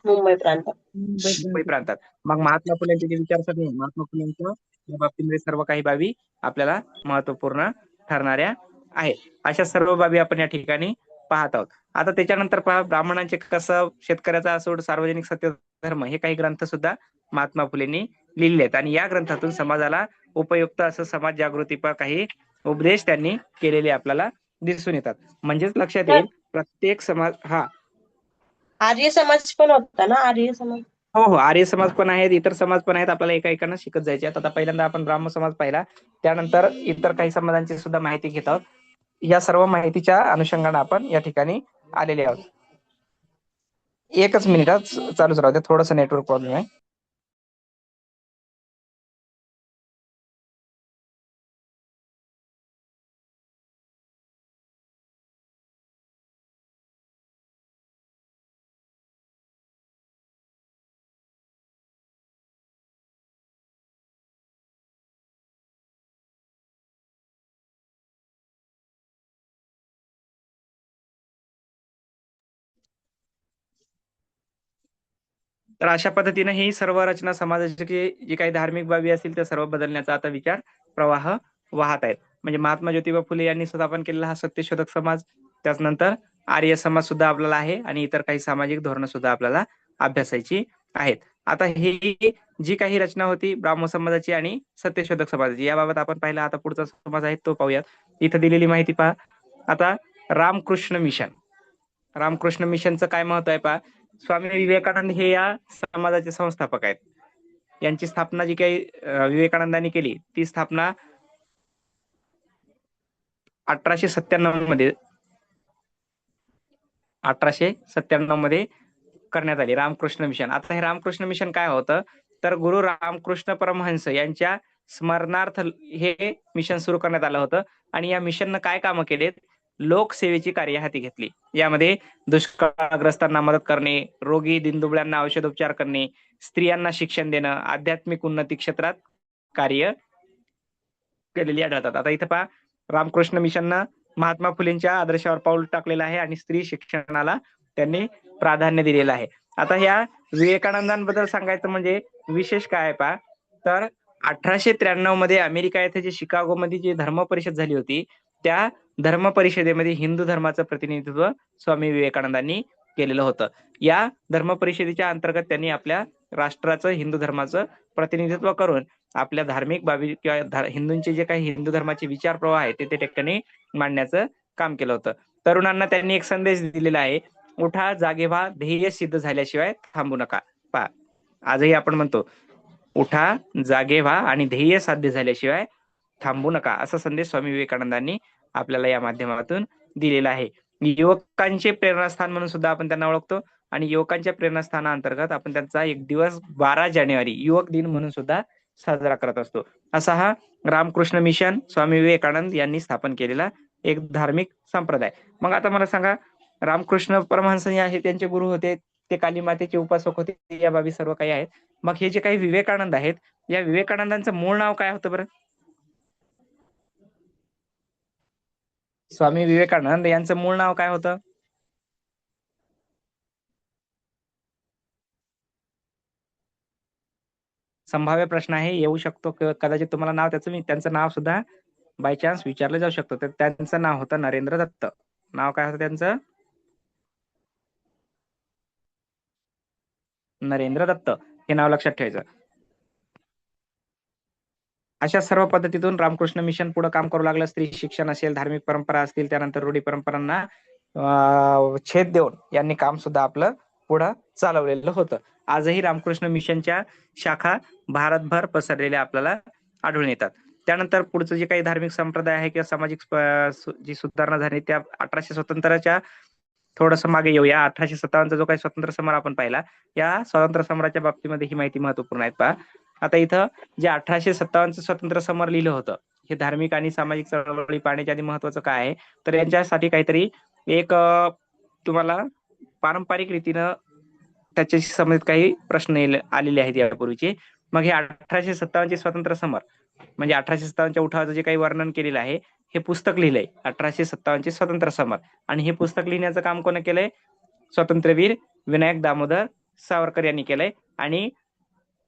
मुंबई प्रांतात. मुंबई प्रांतात. मग महात्मा फुलेंचे जे विचारसरणी, महात्मा फुलेंच्या या बाबतीमध्ये सर्व काही बाबी आपल्याला महत्वपूर्ण ठरणाऱ्या आहेत. अशा सर्व बाबी आपण या ठिकाणी पाहत आहोत. आता त्याच्यानंतर पहा, ब्राह्मणांचे कसं, शेतकऱ्याचा असोड, सार्वजनिक सत्यधर्म, हे काही ग्रंथ सुद्धा महात्मा फुलेंनी लिहिले आहेत. आणि या ग्रंथातून समाजाला उपयुक्त असं समाज जागृती काही उपदेश त्यांनी केलेले आपल्याला दिसून येतात. म्हणजेच लक्षात येईल, प्रत्येक समाज आर्य समाज पण होता ना, आर्य समाज. हो, आर्य समाज पण आहेत, इतर समाज पण आहेत, आपल्याला एका शिकत जायचे. आता पहिल्यांदा आपण ब्राह्मण समाज पाहिला, त्यानंतर इतर काही समाजांची सुद्धा माहिती घेत आहोत. या सर्व माहितीच्या अनुषंगाने आपण या ठिकाणी आलेले आहोत. एकच मिनिटात चालूच राहू द्या, थोडस नेटवर्क प्रॉब्लेम आहे. तर अशा पद्धतीने ही सर्व रचना समाजाची जी काही धार्मिक बाबी असतील त्या सर्व बदलण्याचा आता विचार प्रवाह वाहत आहेत. म्हणजे महात्मा ज्योतिबा फुले यांनी स्थापन केलेला हा सत्यशोधक समाज, त्याचनंतर आर्य समाज सुद्धा आपल्याला आहे, आणि इतर काही सामाजिक धोरणं सुद्धा आपल्याला अभ्यासायची आहेत. आता ही जी काही रचना होती ब्राह्मण समाजाची आणि सत्यशोधक समाजाची, याबाबत आपण पाहिला. आता पुढचा समाज आहे तो पाहूयात. इथं दिलेली माहिती पहा. आता रामकृष्ण मिशन, रामकृष्ण मिशनचं काय महत्व आहे पहा. स्वामी विवेकानंद हे या समाजाचे संस्थापक आहेत. यांची स्थापना जी काही विवेकानंदांनी केली, ती स्थापना 1897 मध्ये करण्यात आली. रामकृष्ण मिशन. आता हे रामकृष्ण मिशन काय होतं, तर गुरु रामकृष्ण परमहंस यांच्या स्मरणार्थ हे मिशन सुरू करण्यात आलं होतं. आणि या मिशननं काय कामं केलेत, लोकसेवेची कार्य हाती घेतली. यामध्ये दुष्काळग्रस्तांना मदत करणे, रोगी दिनदुबळ्यांना औषधोपचार करणे, स्त्रियांना शिक्षण देणं, आध्यात्मिक उन्नती क्षेत्रात कार्य केलेली आढळतात. आता इथं पहा, रामकृष्ण मिशननं महात्मा फुलेंच्या आदर्शावर पाऊल टाकलेलं आहे आणि स्त्री शिक्षणाला त्यांनी प्राधान्य दिलेलं आहे. आता ह्या विवेकानंदांबद्दल सांगायचं म्हणजे विशेष काय आहे पहा, तर 1893 मध्ये अमेरिका येथे जी शिकागोमध्ये जी धर्म परिषद झाली होती, त्या धर्म परिषदेमध्ये हिंदू धर्माचं प्रतिनिधित्व स्वामी विवेकानंदांनी केलेलं होतं. या धर्म परिषदेच्या अंतर्गत त्यांनी आपल्या राष्ट्राचं, हिंदू धर्माचं प्रतिनिधित्व करून आपल्या धार्मिक बाबी किंवा हिंदूंचे जे काही हिंदू धर्माचे विचार प्रवाह आहे ते ठिकाणी मांडण्याचं काम केलं होतं. तरुणांना त्यांनी एक संदेश दिलेला आहे, उठा, जागे व्हा, ध्येय सिद्ध झाल्याशिवाय थांबू नका. पहा, आजही आपण म्हणतो उठा, जागे व्हा आणि ध्येय साध्य झाल्याशिवाय थांबू नका, असा संदेश स्वामी विवेकानंदांनी आपल्याला या माध्यमातून दिलेला आहे. युवकांचे प्रेरणास्थान म्हणून सुद्धा आपण त्यांना ओळखतो, आणि युवकांच्या प्रेरणास्थानाअंतर्गत आपण त्यांचा एक दिवस 12 जानेवारी युवक दिन म्हणून सुद्धा साजरा करत असतो. असा हा रामकृष्ण मिशन स्वामी विवेकानंद यांनी स्थापन केलेला एक धार्मिक संप्रदाय. मग आता मला सांगा, रामकृष्ण परमहंस हे त्यांचे गुरु होते, ते काली मातेचे उपासक होते, या बाबी सर्व काही आहेत. मग हे जे काही विवेकानंद आहेत, या विवेकानंदांचं मूळ नाव काय होतं बरं? स्वामी विवेकानंद यांचं मूळ नाव काय होतं? संभाव्य प्रश्न आहे, येऊ शकतो कदाचित तुम्हाला नाव त्यांचं नाव सुद्धा बाय चान्स विचारलं जाऊ शकतं. तर त्यांचं नाव होतं नरेंद्र दत्त. नाव काय होतं त्यांचं? नरेंद्र दत्त. हे नाव लक्षात ठेवायचं. अशा सर्व पद्धतीतून रामकृष्ण मिशन पुढे काम करू लागलं. स्त्री शिक्षण असेल, धार्मिक परंपरा असतील, त्यानंतर रूढी परंपरांना छेद देऊन यांनी काम सुद्धा आपलं पुढं चालवलेलं होतं. आजही रामकृष्ण मिशनच्या शाखा भारतभर पसरलेल्या आपल्याला आढळून येतात. त्यानंतर पुढचं जे काही धार्मिक संप्रदाय आहे किंवा सामाजिक जी सुधारणा झाली त्या 1800 स्वातंत्र्याच्या थोडंसं मागे येऊया. 1857चा जो काही स्वातंत्र्य समर आपण पाहिला, या स्वातंत्र्य समराच्या बाबतीमध्ये ही माहिती महत्वपूर्ण आहे. पहा आता इथं जे 1857चं स्वातंत्र्य समर लिहिलं होतं, हे धार्मिक आणि सामाजिक चळवळी पाहण्याच्या आधी महत्वाचं काय आहे, तर यांच्यासाठी काहीतरी एक तुम्हाला पारंपरिक रीतीनं त्याच्याशी संबंधित काही प्रश्न आलेले आहेत यापूर्वीचे. मग हे 1857चे स्वातंत्र्य समर म्हणजे 1857च्या उठावाचं जे काही वर्णन केलेलं आहे, हे पुस्तक लिहिलंय 1857चे स्वातंत्र्य समर. आणि हे पुस्तक लिहिण्याचं काम कोणी केलंय? स्वातंत्र्यवीर विनायक दामोदर सावरकर यांनी केलंय. आणि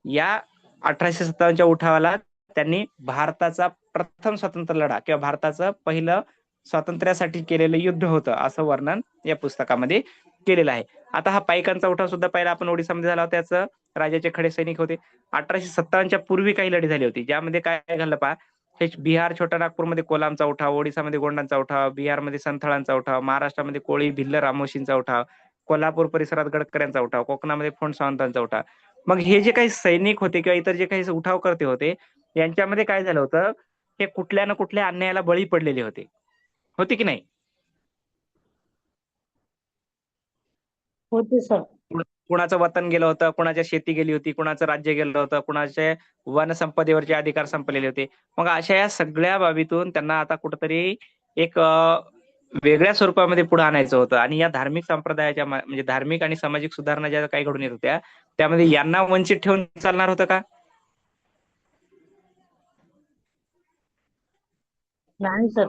या 1857च्या उठावाला त्यांनी भारताचा प्रथम स्वातंत्र्य लढा किंवा भारताचं पहिलं स्वातंत्र्यासाठी केलेलं युद्ध होतं असं वर्णन या पुस्तकामध्ये केलेलं आहे. आता हा पाईकांचा उठाव सुद्धा पहिला आपण ओडिसामध्ये झाला होता. त्याचं राजाचे खडे सैनिक होते. 1857च्या पूर्वी काही लढी झाली होती, ज्यामध्ये काय झालं पहा, हे बिहार छोटा नागपूरमध्ये कोलामचा उठाव, ओडिसामध्ये गोंडांचा उठाव, बिहारमध्ये संथळांचा उठाव, महाराष्ट्रामध्ये कोळी भिल्ल रामोशींचा उठाव, कोल्हापूर परिसरात गडकऱ्यांचा उठाव, कोकणामध्ये फोंड सावंतांचा उठाव. मग हे जे काही सैनिक होते किंवा इतर जे काही उठावकर्ते होते, यांच्यामध्ये काय झालं होतं, हे कुठल्या ना कुठल्या अन्यायाला बळी पडलेले होते की नाही? होते सर. कुणाचं वतन गेलं होतं, कुणाच्या शेती गेली होती, कुणाचं राज्य गेलं होतं, कुणाचे वनसंपदेवरचे अधिकार संपलेले होते. मग अशा या सगळ्या बाबीतून त्यांना आता कुठंतरी एक वेगळ्या स्वरूपामध्ये पुढे आणायचं होतं. आणि या धार्मिक संप्रदायाच्या म्हणजे धार्मिक आणि सामाजिक सुधारणा ज्या काही घडून येत होत्या, त्यामध्ये यांना वंचित ठेवून चालणार होतं का? नाही सर.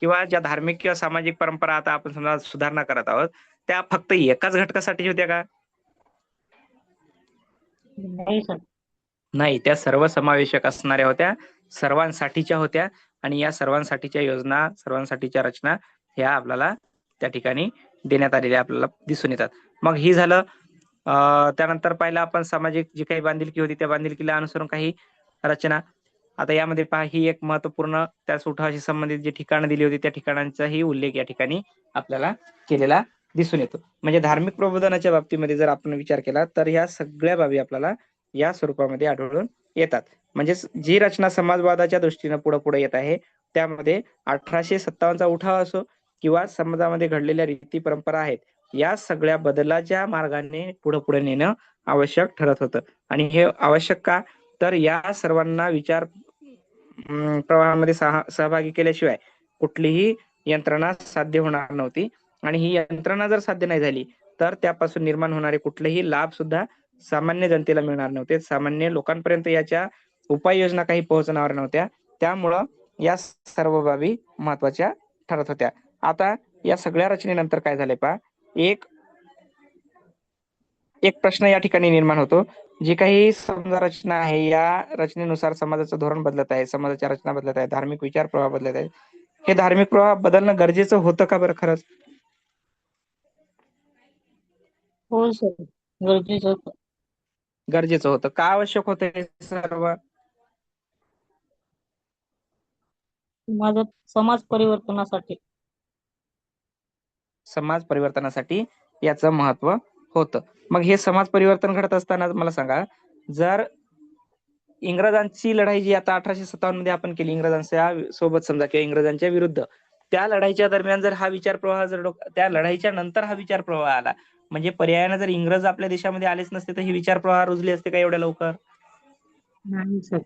किंवा ज्या धार्मिक किंवा सामाजिक परंपरा आता आपण समजा सुधारणा करत आहोत, त्या फक्त एकाच घटकासाठी होत्या का? नाही सर. नाही, त्या सर्व समावेशक असणाऱ्या होत्या, सर्वांसाठीच्या होत्या. आणि या सर्वांसाठीच्या योजना, सर्वांसाठीच्या रचना ह्या आपल्याला त्या ठिकाणी देण्यात आलेल्या आपल्याला दिसून येतात. मग ही झालं. त्यानंतर पाहिलं आपण सामाजिक जी काही बांधिलकी होती, त्या बांधिलकीला अनुसरून काही रचना. आता यामध्ये पहा, ही एक महत्वपूर्ण त्या उठावाशी संबंधित जी ठिकाणं दिली होती, त्या ठिकाणांचाही उल्लेख या ठिकाणी आपल्याला केलेला दिसून येतो. म्हणजे धार्मिक प्रबोधनाच्या बाबतीमध्ये जर आपण विचार केला, तर ह्या सगळ्या बाबी आपल्याला या स्वरूपामध्ये आढळून येतात. म्हणजे जी रचना समाजवादाच्या दृष्टीने पुढे पुढे येत आहे, त्यामध्ये 1857चा उठाव असो किंवा समाजामध्ये घडलेल्या रीती परंपरा आहेत, या सगळ्या बदलाच्या मार्गाने पुढे पुढे नेणं आवश्यक ठरत होतं. आणि हे आवश्यक का? तर या सर्वांना विचार प्रवाहामध्ये सहभागी केल्याशिवाय कुठलीही यंत्रणा साध्य होणार नव्हती. आणि ही यंत्रणा जर साध्य नाही झाली, तर त्यापासून निर्माण होणारे कुठलेही लाभ सुद्धा सामान्य जनतेला मिळणार नव्हते. सामान्य लोकांपर्यंत याच्या उपाययोजना काही पोहोचणार नव्हत्या. त्यामुळं या सर्व बाबी महत्वाच्या ठरत होत्या. आता या सगळ्या रचनेनंतर काय झाले पहा, एक प्रश्न या ठिकाणी निर्माण होतो. जी काही समजा रचना आहे, या रचनेनुसार समाजाचं धोरण बदलत आहे, समाजाच्या रचना बदलत आहे, धार्मिक विचार प्रवाह बदलत आहे. हे धार्मिक प्रवाह बदलणं गरजेचं होतं का बरं खरंच? हो सर, गरजेचं होतं. गरजेचं होतं. का आवश्यक होतं हे सर्व? समाज परिवर्तनासाठी. समाज परिवर्तनासाठी याचं महत्व होतं. मग हे समाज परिवर्तन घडत असताना मला सांगा, जर इंग्रजांची लढाई जी आता 1857 मध्ये आपण केली, इंग्रजांच्या सोबत समजा किंवा इंग्रजांच्या विरुद्ध, त्या लढाईच्या दरम्यान जर हा विचार प्रवाह त्या लढाईच्या नंतर हा विचार प्रवाह आला, म्हणजे पर्यायाने जर इंग्रज आपल्या देशामध्ये आलेच नसते, तर हे विचार प्रवाह रुजले असते का एवढ्या लवकर? नाही सर.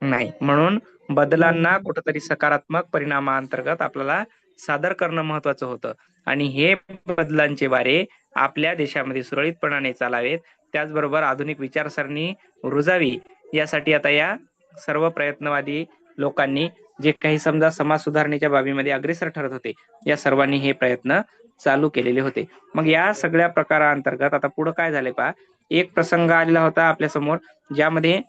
नाही. म्हणून बदलांना कुठेतरी सकारात्मक परिणामांतर्गत आपल्याला सादर करणं महत्वाचं होतं. आणि हे बदलांचे वारे आपल्या देशामध्ये सुरळीतपणाने चालावेत, त्याचबरोबर आधुनिक विचारसरणी रुजावी, यासाठी आता या सर्व प्रयत्नवादी लोकांनी जे काही समजा समाज सुधारणेच्या बाबीमध्ये अग्रेसर ठरत होते, या सर्वांनी हे प्रयत्न चालू केलेले होते. मग या सगळ्या प्रकारांतर्गत आता पुढे काय झाले पहा, एक प्रसंग आलेला होता आपल्या समोर, ज्यामध्ये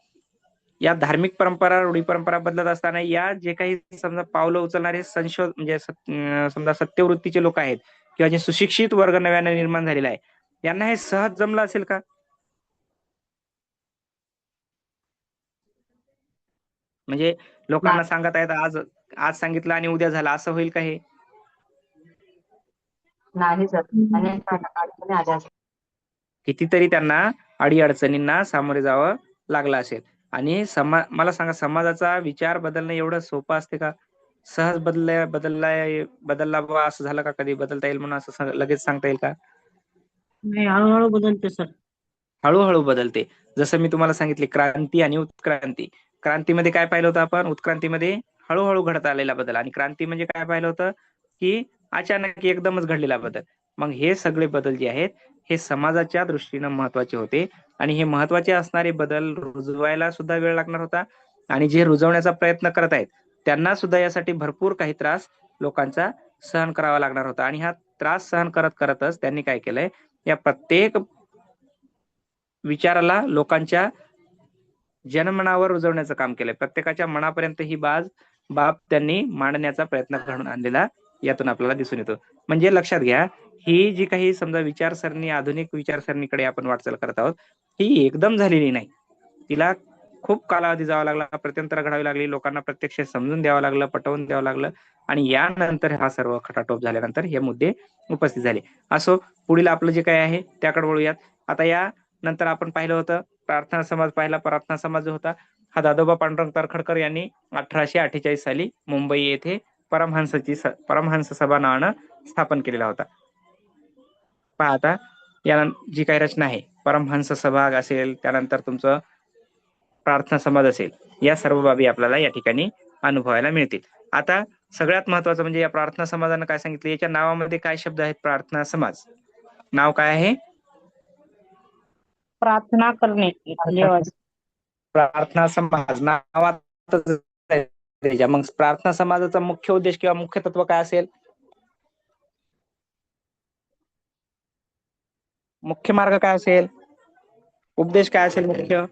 या धार्मिक परंपरा, रूढी परंपरा बदलत असताना या जे काही समजा पावलं उचलणारे म्हणजे समजा सत्यवृत्तीचे लोक आहेत किंवा जे सुशिक्षित वर्ग नव्याने निर्माण झालेला आहे, यांना हे सहज जमलं असेल का? म्हणजे लोकांना सांगत आहेत आज आज सांगितलं आणि उद्या झालं, असं होईल का हे? नाही सर. अनेक अडचणी आल्या असतील. कितीतरी त्यांना अडीअडचणींना सामोरे जावं लागलं असेल. आणि मला सांगा, समाजाचा विचार बदलणं एवढं सोपं असते का? सहज बदलला बुवा असं झालं का? कधी बदलता येईल म्हणून असं लगेच सांगता येईल का? नाही, हळूहळू बदलते सर. हळूहळू बदलते. जसं मी तुम्हाला सांगितले, क्रांती आणि उत्क्रांती. क्रांतीमध्ये काय पाहिलं होतं आपण? उत्क्रांतीमध्ये हळूहळू घडत आलेला बदल, आणि क्रांती म्हणजे काय पाहिलं होतं की अचानक एकदमच घडलेला बदल. मग हे सगळे बदल जे आहेत हे समाजाच्या दृष्टीनं महत्वाचे होते, आणि हे महत्वाचे असणारे बदल रुजवायला सुद्धा वेळ लागणार होता, आणि जे रुजवण्याचा प्रयत्न करत आहेत त्यांना सुद्धा यासाठी भरपूर काही त्रास लोकांचा सहन करावा लागणार होता. आणि हा त्रास सहन करत करतच त्यांनी काय केलंय, या प्रत्येक विचाराला लोकांच्या जनमनावर रुजवण्याचं काम केलंय. प्रत्येकाच्या मनापर्यंत ही बाब त्यांनी मांडण्याचा प्रयत्न घडून आणलेला यातून आपल्याला दिसून येतो. म्हणजे लक्षात घ्या, ही जी काही समजा विचारसरणी, आधुनिक विचारसरणीकडे आपण वाटचाल करत आहोत, ही एकदम झालेली नाही. तिला खूप कालावधी जावा लागला, प्रत्यंतर घडावी लागली, लोकांना प्रत्यक्ष समजून द्यावं लागलं, पटवून द्यावं लागलं, आणि यानंतर हा सर्व खटाटोप झाल्यानंतर हे मुद्दे उपस्थित झाले. असो, पुढील आपलं जे काय आहे त्याकडे वळूयात. आता या नंतर आपण पाहिलं होतं प्रार्थना समाज पाहिला. प्रार्थना समाज जो होता हा दादोबा पांडुरंग तर्खडकर यांनी 1848 साली मुंबई येथे परमहंस सभा नावानं स्थापन केलेला होता. पहा आता या जी काही रचना आहे, परमहंस सभा असेल, त्यानंतर तुमचं प्रार्थना समाज असेल, या सर्व बाबी आपल्याला या ठिकाणी अनुभवायला मिळतील. आता सगळ्यात महत्वाचं म्हणजे या प्रार्थना समाजानं काय सांगितलं, याच्या नावामध्ये काय शब्द आहेत? प्रार्थना समाज नाव काय आहे? प्रार्थना करणे देवाची. प्रार्थना समाज नावातच आहे. मग प्रार्थना समाजाचा मुख्य उद्देश किंवा मुख्य तत्व काय असेल? मुख्य मार्ग काय असेल? उपदेश काय असेल मुख्य?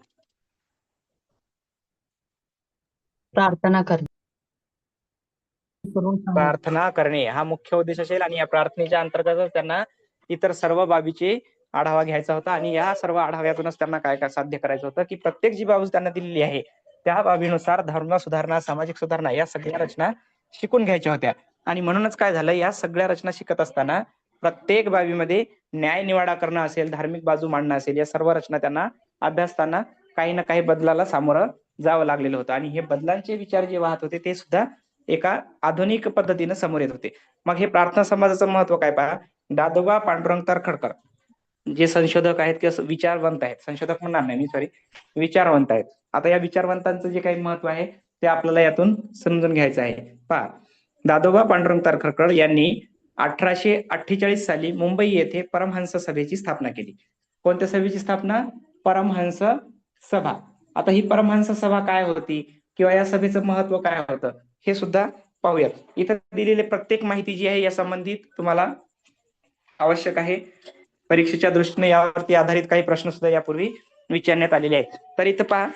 प्रार्थना करणे. करून सांगा. प्रार्थना करणे हा मुख्य उद्देश असेल, आणि या प्रार्थनेच्या अंतर्गत त्यांना इतर सर्व बाबीचे आढावा घ्यायचा होता, आणि या सर्व आढाव्यातूनच त्यांना काय काय साध्य करायचं होतं की प्रत्येक जी बाबी त्यांना दिलेली आहे त्या बाबीनुसार धर्म सुधारणा, सामाजिक सुधारणा या सगळ्या रचना शिकून घ्यायच्या होत्या. आणि म्हणूनच काय झालं, या सगळ्या रचना शिकत असताना प्रत्येक बाबीमध्ये न्याय निवाडा करणं असेल, धार्मिक बाजू मांडणं असेल, या सर्व रचना त्यांना अभ्यासताना काही ना काही बदलाला सामोरं जावं लागलेलं होतं. आणि हे बदलांचे विचार जे वाहत होते ते सुद्धा एका आधुनिक पद्धतीने समोर येत होते. मग हे प्रार्थना समाजाचं महत्व काय पहा. दादोबा पांडुरंग तर्खडकर जे संशोधक आहेत किंवा विचारवंत आहेत, संशोधक म्हणणार नाही मी, सॉरी, विचारवंत आहेत. आता या विचारवंतांचं जे काही महत्व आहे ते आपल्याला यातून समजून घ्यायचं आहे. पहा, दादोबा पांडुरंग तर्खडकर यांनी 1848 साली मुंबई येथे परमहंस सभेची स्थापना केली. कोणत्या सभेची स्थापना? परमहंस सभा. आता ही परमहंस सभा काय होती किंवा या सभेचं महत्व काय होतं हे सुद्धा पाहूयात. इथं दिलेली प्रत्येक माहिती जी आहे या संबंधित तुम्हाला आवश्यक आहे. परीक्षेच्या दृष्टीने यावरती आधारित काही प्रश्न सुद्धा यापूर्वी विचारण्यात आलेले आहेत. तर इथं पहा,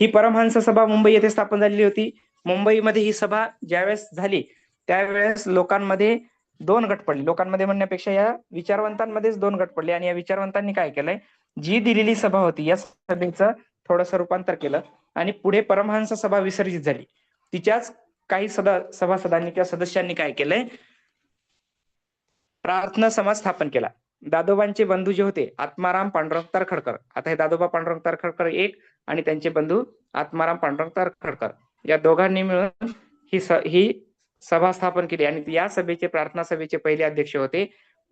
ही परमहंस सभा मुंबई येथे स्थापन झालेली होती. मुंबईमध्ये ही सभा ज्यावेळेस झाली त्यावेळेस लोकांमध्ये दोन गट पडले. लोकांमध्ये म्हणण्यापेक्षा या विचारवंतांमध्येच दोन गट पडले. आणि या विचारवंतांनी काय केलंय, जी दिलेली सभा होती या सभेचं थोडंसं रूपांतर केलं, आणि पुढे परमहंस सभा विसर्जित झाली. तिच्याच काही सभासदांनी किंवा सदस्यांनी काय केलंय, प्रार्थना समाज स्थापन केला. दादोबांचे बंधू जे होते आत्माराम पांडुरंग तर्खडकर, आता हे दादोबा पांडुरंग तर्खडकर एक आणि त्यांचे बंधू आत्माराम पांडुरंग तर्खडकर या दोघांनी मिळून ही सभा स्थापन केली. आणि या सभेचे, प्रार्थना सभेचे पहिले अध्यक्ष होते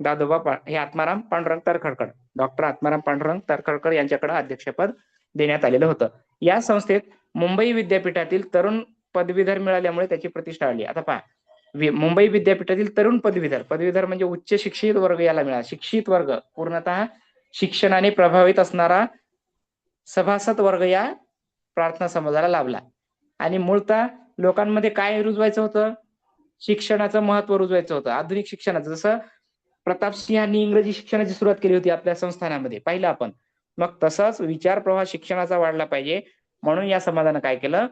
हे आत्माराम पांडुरंग तर्खडकर. डॉक्टर आत्माराम पांडुरंग तर्खडकर यांच्याकडे अध्यक्षपद देण्यात आलेलं होतं. या संस्थेत मुंबई विद्यापीठातील तरुण पदवीधर मिळाल्यामुळे त्याची प्रतिष्ठा आली. आता पहा, मुंबई विद्यापीठातील तरुण पदवीधर, पदवीधर म्हणजे उच्च शिक्षित वर्ग याला मिळाला. शिक्षित वर्ग, पूर्णतः शिक्षणाने प्रभावित असणारा सभासद वर्ग या प्रार्थना समाजाला लाभला. आणि मूळतः लोकांमध्ये काय रुजवायचं होतं? शिक्षणाचं महत्व रुजवायचं होतं, आधुनिक शिक्षणाचं. जसं प्रतापसिंह यांनी इंग्रजी शिक्षणाची सुरुवात केली होती आपल्या संस्थानामध्ये, पाहिलं आपण. मग तसाच विचार प्रवाह शिक्षणाचा वाढला पाहिजे म्हणून या समाजानं काय केलं?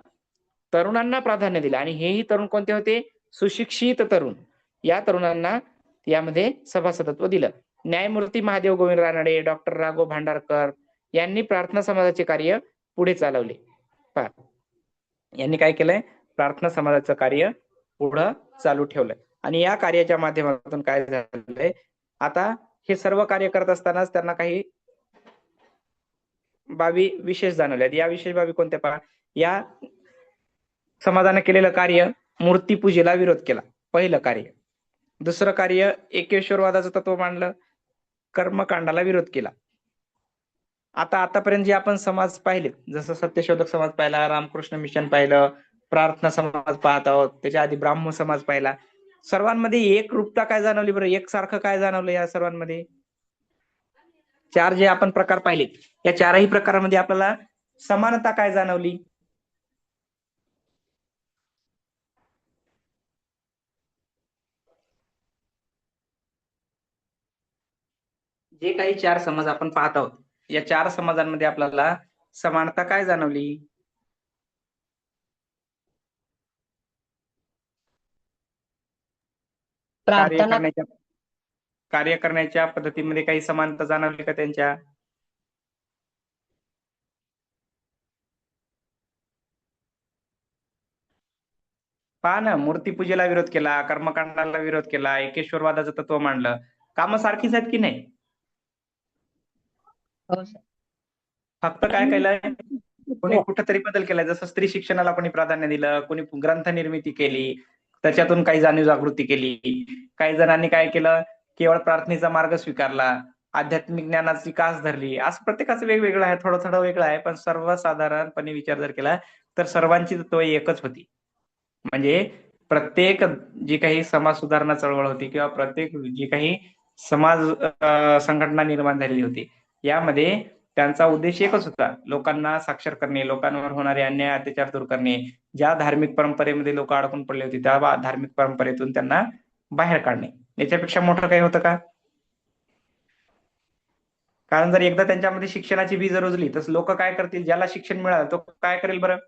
तरुणांना प्राधान्य दिलं. आणि हेही तरुण कोणते होते? सुशिक्षित तरुण. या तरुणांना यामध्ये सभासदत्व दिलं. न्यायमूर्ती महादेव गोविंद रानडे, डॉक्टर राघव भांडारकर यांनी प्रार्थना समाजाचे कार्य पुढे चालवले. पहा, यांनी काय केलंय? प्रार्थना समाजाचं कार्य पुढं चालू ठेवलंय. आणि या कार्याच्या माध्यमातून काय झालंय? आता हे सर्व कार्य करत असतानाच त्यांना काही बाबी विशेष जाणवल्यात. या विशेष बाबी कोणत्या? पहा, या समाजाने केलेलं कार्य, मूर्तीपूजेला विरोध केला, पहिलं कार्य. दुसरं कार्य, एकेश्वरवादाचं तत्व मांडलं, कर्मकांडाला विरोध केला. आतापर्यंत जे आपण समाज पाहिले, जसं सत्यशोधक समाज पाहिला, रामकृष्ण मिशन पाहिलं, प्रार्थना समाज पाहत आहोत, त्याच्या आधी ब्राह्मण समाज पाहिला. सर्वांमध्ये एक रूपता काय जाणवली बरं? एकसारखं काय जाणवलं या सर्वांमध्ये? चार जे आपण प्रकार पाहिले, या चारही प्रकारामध्ये आपल्याला समानता काय जाणवली? जे काही चार समाज आपण पाहत आहोत, या चार समाजांमध्ये आपल्याला समानता काय जाणवली? प्रार्थना कार्य करण्याच्या पद्धतीमध्ये काही समानता जाणवली का त्यांच्या? पहा ना, मूर्तीपूजेला विरोध केला, कर्मकांडाला विरोध केला, एकेश्वरवादाचं तत्व मांडलं. कामं सारखीच आहेत की नाही? हो सर. फक्त काय केलंय? कोणी कुठंतरी बदल केलाय. जसं स्त्री शिक्षणाला कोणी प्राधान्य दिलं, कोणी ग्रंथ निर्मिती केली, त्याच्यातून काही जाणीव जागृती केली. काही जणांनी काय केलं? केवळ प्रार्थनेचा मार्ग स्वीकारला, आध्यात्मिक ज्ञानाची कास धरली. असं प्रत्येकाचं वेगवेगळं आहे, थोडं थोडं वेगळं आहे, पण सर्वसाधारणपणे विचार जर केला तर सर्वांची तत्व एकच होती. म्हणजे प्रत्येक जी काही समाज सुधारणा चळवळ होती किंवा प्रत्येक जी काही समाज संघटना निर्माण झालेली होती, यामध्ये त्यांचा उद्देश एकच होता: लोकांना साक्षर करणे, लोकांवर होणारे अन्याय अत्याचार दूर करणे. ज्या धार्मिक परंपरेमध्ये लोक अडकून पडले होते त्या धार्मिक परंपरेतून त्यांना बाहेर काढणे. याच्यापेक्षा मोठं काही होतं का? कारण जर एकदा त्यांच्यामध्ये शिक्षणाची बीज रुजली तर लोक काय करतील? ज्याला शिक्षण मिळालं तो काय करेल बरं?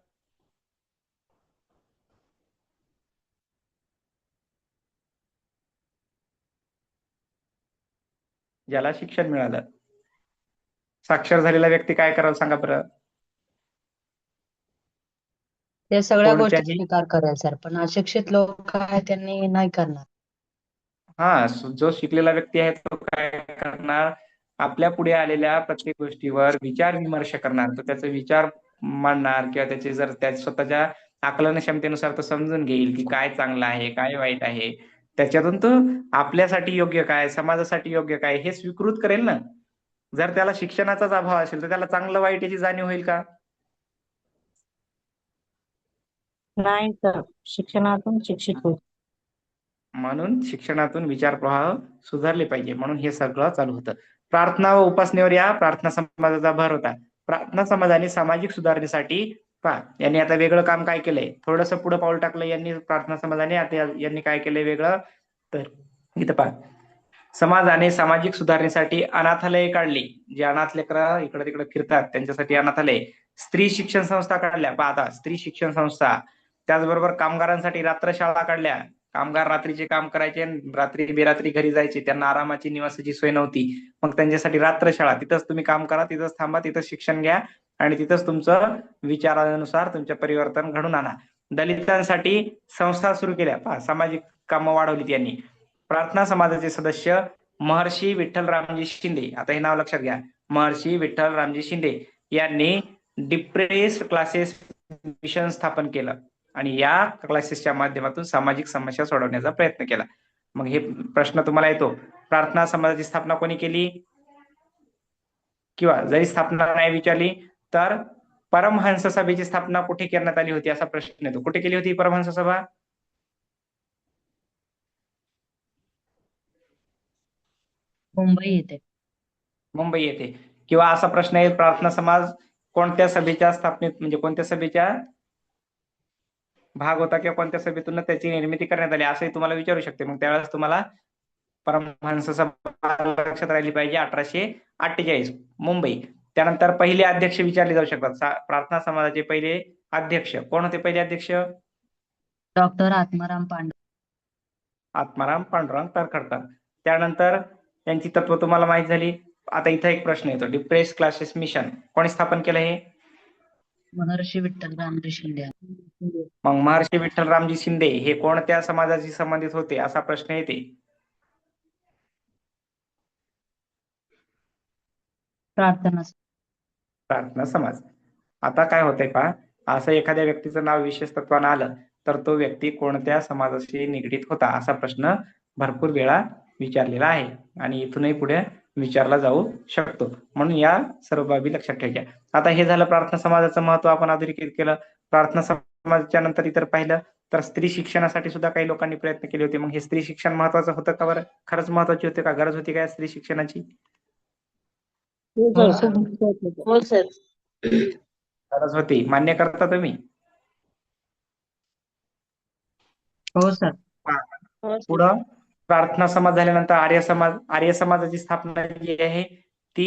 ज्याला शिक्षण मिळालं, साक्षर झालेला व्यक्ती काय करावं सांगा बरं? ते सगळ्या गोष्टी कोणत्याही स्वीकार करेल सर, पण अशिक्षित लोक काय त्यांनी नाही करणार. हा, जो शिकलेला व्यक्ती आहे तो काय करणार? आपल्या पुढे आलेल्या प्रत्येक गोष्टीवर विचार विमर्श करणार, तो त्याचे विचार मांडणार किंवा त्याचे जर त्या स्वतःच्या आकलन क्षमतेनुसार तो समजून घेईल की काय चांगलं आहे, काय वाईट आहे. त्याच्यातून तो आपल्यासाठी योग्य काय, समाजासाठी योग्य काय हे स्वीकृत करेल ना. जर त्याला शिक्षणाचाच अभाव असेल तर त्याला चांगलं वाईट याची जाणीव होईल का? नाही सर, शिक्षणातून शिक्षित होईल. म्हणून शिक्षणातून विचार प्रवाह सुधारले पाहिजे, म्हणून हे सगळं चालू होतं. प्रार्थना व उपासनेवर या प्रार्थना समाजाचा भर होता. प्रार्थना समाजाने सामाजिक सुधारणेसाठी यांनी आता वेगळं काम काय केलंय? थोडंसं पुढे पाऊल टाकलं यांनी प्रार्थना समाजाने. आता यांनी काय केलंय वेगळं? तर इथं पहा, समाजाने सामाजिक सुधारणेसाठी अनाथालय काढली. जे अनाथ लेकरं इकडे तिकडे फिरतात त्यांच्यासाठी अनाथालय. स्त्री शिक्षण संस्था काढल्या. पहा आता, स्त्री शिक्षण संस्था. त्याचबरोबर कामगारांसाठी रात्रशाळा काढल्या. कामगार रात्रीचे काम करायचे, रात्री बेरात्री घरी जायचे, त्यांना आरामाची निवासाची सोय नव्हती. मग त्यांच्यासाठी रात्रशाळा. तिथंच तुम्ही काम करा, तिथंच थांबा, तिथंच शिक्षण घ्या आणि तिथंच तुमचं विचारानुसार तुमच्या परिवर्तन घडून आणा. दलितांसाठी संस्था सुरू केल्या. पहा, सामाजिक कामं वाढवलीत यांनी. प्रार्थना समाजाचे सदस्य महर्षी विठ्ठलरामजी शिंदे, आता हे नाव लक्षात घ्या, महर्षी विठ्ठलरामजी शिंदे यांनी डिप्रेस्ड क्लासेस मिशन स्थापन केलं आणि या क्लासेसच्या माध्यमातून सामाजिक समस्या सोडवण्याचा प्रयत्न केला. मग हे प्रश्न तुम्हाला येतो, प्रार्थना समाजाची स्थापना कोणी केली? किंवा जरी स्थापना नाही विचारली तर परमहंस सभेची स्थापना कुठे करण्यात आली होती असा प्रश्न येतो. कुठे केली होती परमहंस सभा? मुंबई येथे. मुंबई येथे. किंवा असा प्रश्न आहे, प्रार्थना समाज कोणत्या सभेच्या स्थापनेत म्हणजे कोणत्या सभेच्या भाग होता किंवा कोणत्या सभेतून त्याची निर्मिती करण्यात आली असंही तुम्हाला विचारू शकते. मग त्यावेळेस तुम्हाला परमहंस सभा लक्षात राहिली पाहिजे, 1848 मुंबई. त्यानंतर पहिले अध्यक्ष विचारले जाऊ शकतात. प्रार्थना समाजाचे पहिले अध्यक्ष कोण होते? पहिले अध्यक्ष डॉक्टर आत्माराम पांडे. आत्माराम पांडुरंग तर्खडकर. त्यानंतर त्यांची तत्व तुम्हाला माहित झाली. आता इथं एक प्रश्न येतो, डिप्रेस्ड क्लासेस मिशन कोणी स्थापन केलं हे? महर्षी विठ्ठल रामजी शिंदे. मग महर्षी विठ्ठल रामजी शिंदे हे कोणत्या समाजाशी संबंधित होते असा प्रश्न येते. प्रार्थना समाज. आता काय होतंय पहा, असं एखाद्या व्यक्तीचं नाव विशेष तत्वानं आलं तर तो व्यक्ती कोणत्या समाजाशी निगडीत होता असा प्रश्न भरपूर वेळा विचारलेला आहे आणि इथूनही पुढे विचारला जाऊ शकतो. म्हणून या सर्व बाबी लक्षात ठेवायच्या. आता हे झालं प्रार्थना समाजाचं महत्व आपण अधोरेखित केलं. प्रार्थना समाजाच्या नंतर इतर पाहिलं तर स्त्री शिक्षणासाठी सुद्धा काही लोकांनी प्रयत्न केले होते. मग हे स्त्री शिक्षण महत्वाचं होतं का बरं? खरंच महत्वाची होते का? गरज होती का स्त्री शिक्षणाची? हो सर. गरज होती. मान्य करता तुम्ही? हो सर. हो सर. पुढं प्रार्थना समाज झाल्यानंतर आर्य समाज. आर्य समाजाची स्थापना जी आहे ती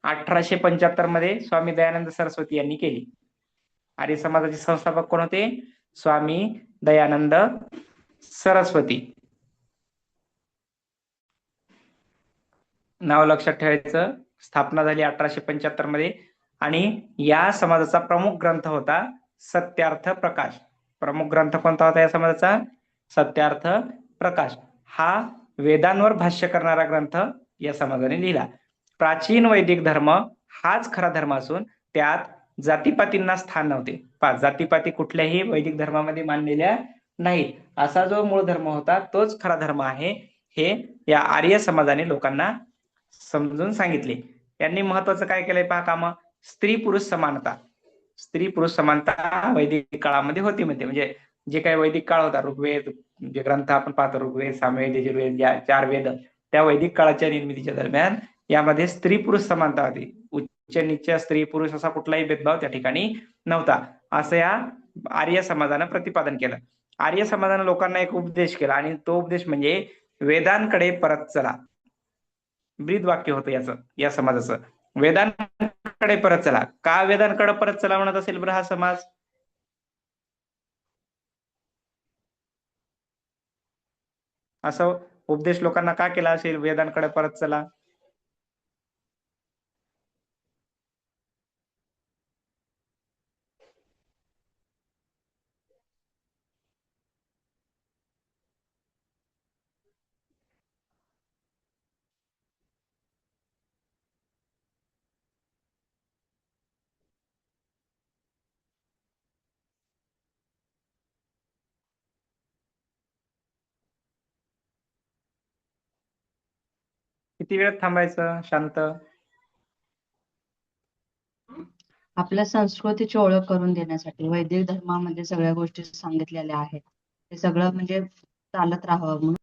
1875 मध्ये स्वामी दयानंद सरस्वती यांनी केली. आर्य समाजाचे संस्थापक कोण होते? स्वामी दयानंद सरस्वती. नाव लक्षात ठेवायचं. स्थापना झाली 1875 मध्ये आणि या समाजाचा प्रमुख ग्रंथ होता सत्यार्थ प्रकाश. प्रमुख ग्रंथ कोणता होता या समाजाचा? सत्यार्थ प्रकाश. हा वेदांवर भाष्य करणारा ग्रंथ या समाजाने लिहिला. प्राचीन वैदिक धर्म हाच खरा धर्म असून त्यात जातीपातींना स्थान नव्हते. जातीपाती कुठल्याही वैदिक धर्मामध्ये मानलेल्या नाहीत. असा जो मूळ धर्म होता तोच खरा धर्म आहे हे या आर्य समाजाने लोकांना समजून सांगितले. यांनी महत्वाचं काय केलंय पहा काम, स्त्री पुरुष समानता. स्त्री पुरुष समानता वैदिक काळामध्ये होती म्हणजे जे काही वैदिक काळ होता, ऋग्वेद जे ग्रंथ आपण पाहतो, ऋग्वेद, सामवेद, यजुर्वेद या 4 वेद, त्या वैदिक काळाच्या निर्मितीच्या दरम्यान यामध्ये स्त्री पुरुष समानता होती. उच्च नीच स्त्री पुरुष असा कुठलाही भेदभाव त्या ठिकाणी नव्हता असं या आर्य समाजानं प्रतिपादन केलं. आर्य समाजानं लोकांना एक उपदेश केला आणि तो उपदेश म्हणजे वेदांकडे परत चला. ब्रीद वाक्य होतं याचं, या समाजाचं. वेदांकडे परत चला. का वेदांकडे परत चला म्हणत असेल बरं हा समाज? असं उपदेश लोकांना का केला असेल वेदांकडे परत चला? किती वेळ थांबायचं शांत? आपल्या संस्कृतीची ओळख करून देण्यासाठी वैदिक धर्मामध्ये सगळ्या गोष्टी सांगितलेल्या आहेत. हे सगळं म्हणजे चालत राहावं म्हणून.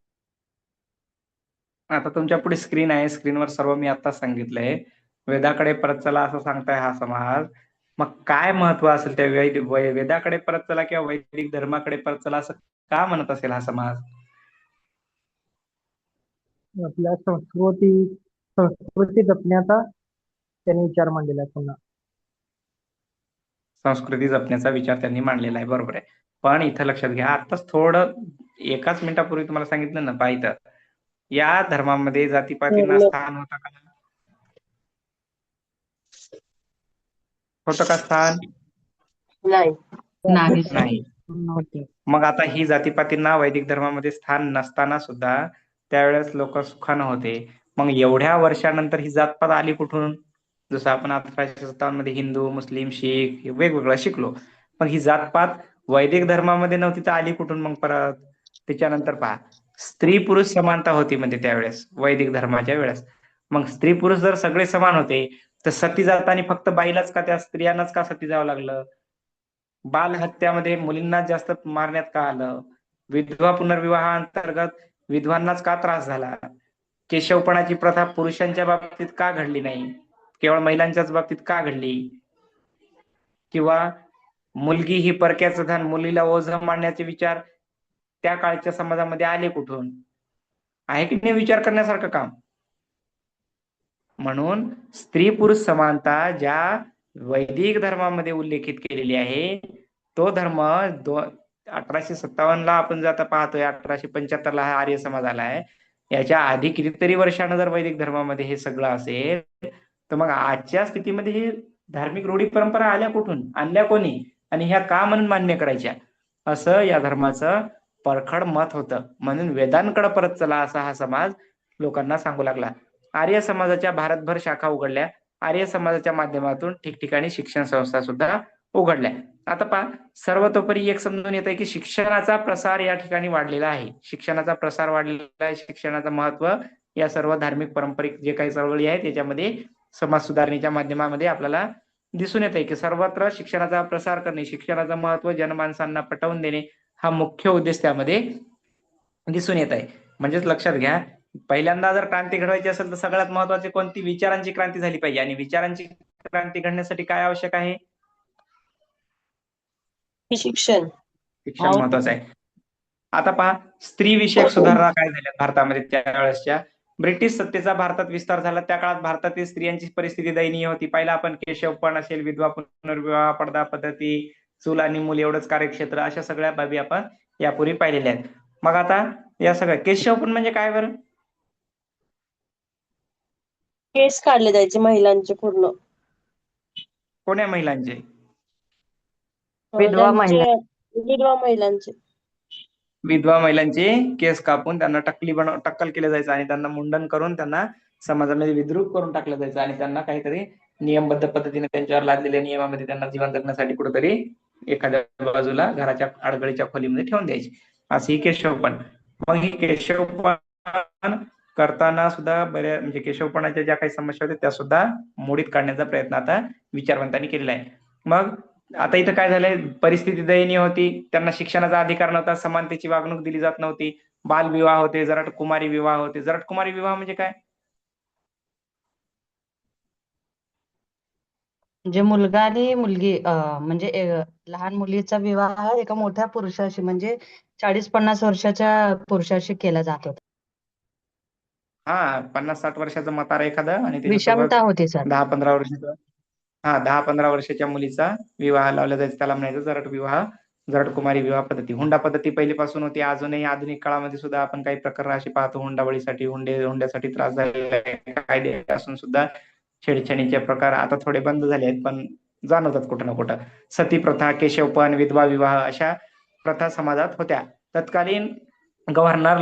आता तुमच्या पुढे स्क्रीन आहे, स्क्रीनवर सर्व मी आता सांगितलंय. वेदाकडे परत चला असं सांगताय हा समाज. मग काय महत्व असेल त्या वेदाकडे परत चला किंवा वैदिक धर्माकडे परत चला असं का म्हणत असेल हा समाज? आपल्या संस्कृती जपण्याचा त्यांनी विचार मांडलेला आहे पुन्हा. संस्कृती जपण्याचा विचार त्यांनी मांडलेला आहे, बरोबर आहे. पण इथं लक्षात घ्या, आताच थोडं एकाच मिनिटापूर्वी तुम्हाला सांगितलं ना पहा, इथं या धर्मामध्ये जातीपातींना स्थान होतं का? होतं का स्थान? नाही. नाही. मग आता ही जातीपातींना वैदिक धर्मामध्ये स्थान नसताना सुद्धा त्यावेळेस लोक सुखानं होते. मग एवढ्या वर्षानंतर ही जातपात आली कुठून? जसं आपण 1857 मध्ये हिंदू, मुस्लिम, शीख वेगवेगळं शिकलो, पण ही जातपात वैदिक धर्मामध्ये नव्हती तर आली कुठून मग परत? त्याच्यानंतर पहा, स्त्री पुरुष समानता होती म्हणजे त्यावेळेस वैदिक धर्माच्या वेळेस. मग स्त्री पुरुष जर सगळे समान होते तर सती जाताना फक्त बाईलाच का, त्या स्त्रियांनाच का सती जावं लागलं? बाल हत्यामध्ये मुलींना जास्त मारण्यात का आलं? विधवा पुनर्विवाहाअंतर्गत विधवांनाच का त्रास झाला? केशवपणाची प्रथा पुरुषांच्या बाबतीत का घडली नाही, केवळ महिलांच्याच बाबतीत का घडली, किंवा मुलगी ही परक्याचं धन, मुलीला ओझं मानण्याचे विचार त्या काळच्या समाजामध्ये आले कुठून? आहे की नाही विचार करण्यासारखं काम. म्हणून स्त्री पुरुष समानता ज्या वैदिक धर्मामध्ये उल्लेखित केलेली आहे, तो धर्म 1857 ला आपण जर आता पाहतोय, 1875 ला हा आर्य समाज आलाय, याच्या आधी कितीतरी वर्षानं जर वैदिक धर्मामध्ये हे सगळं असेल, तर मग आजच्या स्थितीमध्ये ही धार्मिक रूढी परंपरा आल्या कुठून, आणल्या कोणी, आणि ह्या का म्हणून मान्य करायच्या, असं या धर्माचं परखड मत होतं. म्हणून वेदांकडे परत चला असा हा समाज लोकांना सांगू लागला. आर्य समाजाच्या भारतभर शाखा उघडल्या. आर्य समाजाच्या माध्यमातून ठिकठिकाणी शिक्षण संस्था सुद्धा उघडल्या. आता पहा, सर्वतोपरी एक समजून येत आहे की शिक्षणाचा प्रसार या ठिकाणी वाढलेला आहे. शिक्षणाचा प्रसार वाढलेला आहे. शिक्षणाचं महत्व या सर्व धार्मिक पारंपरिक जे काही चळवळी आहेत त्याच्यामध्ये समाज सुधारणेच्या माध्यमामध्ये आपल्याला दिसून येत आहे की सर्वत्र शिक्षणाचा प्रसार करणे, शिक्षणाचं महत्व जनमानसांना पटवून देणे हा मुख्य उद्देश त्यामध्ये दिसून येत आहे. म्हणजेच लक्षात घ्या, पहिल्यांदा जर क्रांती घडवायची असेल तर सगळ्यात महत्वाची कोणती, विचारांची क्रांती झाली पाहिजे. आणि विचारांची क्रांती घडण्यासाठी काय आवश्यक आहे? शिक्षण. शिक्षण महत्वाचं आहे. आता पहा, स्त्री विषयक सुधारणा काय झाल्या भारतामध्ये त्यावेळेसच्या. ब्रिटिश सत्तेचा भारतात विस्तार झाला. त्या काळात भारतातील स्त्रियांची परिस्थिती दयनीय होती. पहिला आपण केशवपण असेल, विधवा पुनर्विवाह, पडदा पद्धती, चूल आणि मूल एवढंच कार्यक्षेत्र, अशा सगळ्या बाबी आपण यापूर्वी पाहिलेल्या आहेत. मग आता या सगळ्या केशवपण म्हणजे काय बरं? केस काढले जायचे महिलांचे पूर्ण. कोण्या महिलांचे? विधवा महिला. विधवा महिलांचे. विधवा महिलांचे केस कापून त्यांना टक्कल केलं जायचं आणि त्यांना मुंडन करून त्यांना समाजामध्ये विद्रूप करून टाकलं जायचं आणि त्यांना काहीतरी नियमबद्ध पद्धतीने त्यांच्यावर लादलेल्या नियमामध्ये त्यांना जीवन जगण्यासाठी कुठेतरी एखाद्या बाजूला घराच्या आडगळीच्या खोलीमध्ये ठेवून द्यायची. अशी केशवपण. मग ही केशवपण करताना सुद्धा बऱ्या म्हणजे केशवपणाच्या ज्या काही समस्या होत्या त्या सुद्धा मोडीत काढण्याचा प्रयत्न आता विचारवंतांनी केलेला आहे. मग आता इथं काय झालंय, परिस्थिती दयनीय होती. त्यांना शिक्षणाचा अधिकार नव्हता, समानतेची वागणूक दिली जात नव्हती, बालविवाह होते, जरट कुमारी विवाह होते. जरट कुमारी विवाह म्हणजे काय? जे मुलगा आणि मुलगी म्हणजे लहान मुलीचा विवाह एका मोठ्या पुरुषाशी म्हणजे 40-50 वर्षाच्या पुरुषाशी केला जात होता. हा, 50-60 वर्षाचं म्हातारं एखादं आणि त्याच्यासोबत विषमता होती सर. 10-15 वर्षाचा 10-15 वर्षाच्या मुलीचा विवाह लावला जायचा, त्याला म्हणायचं जरट विवाह, जरट कुमारी विवाह पद्धती. हुंडा पद्धती पहिलीपासून होती. अजूनही आधुनिक काळामध्ये सुद्धा आपण काही प्रकार असे पाहतो, हुंडाबळीसाठी हुंड्यासाठी त्रास झालेला आहे. कायदे असून सुद्धा छेडछाडीचे प्रकार आता थोडे बंद झाले आहेत, पण जाणवतात कुठं ना कुठं. सती प्रथा, केशवपण, विधवा विवाह अशा प्रथा समाजात होत्या. तत्कालीन गव्हर्नर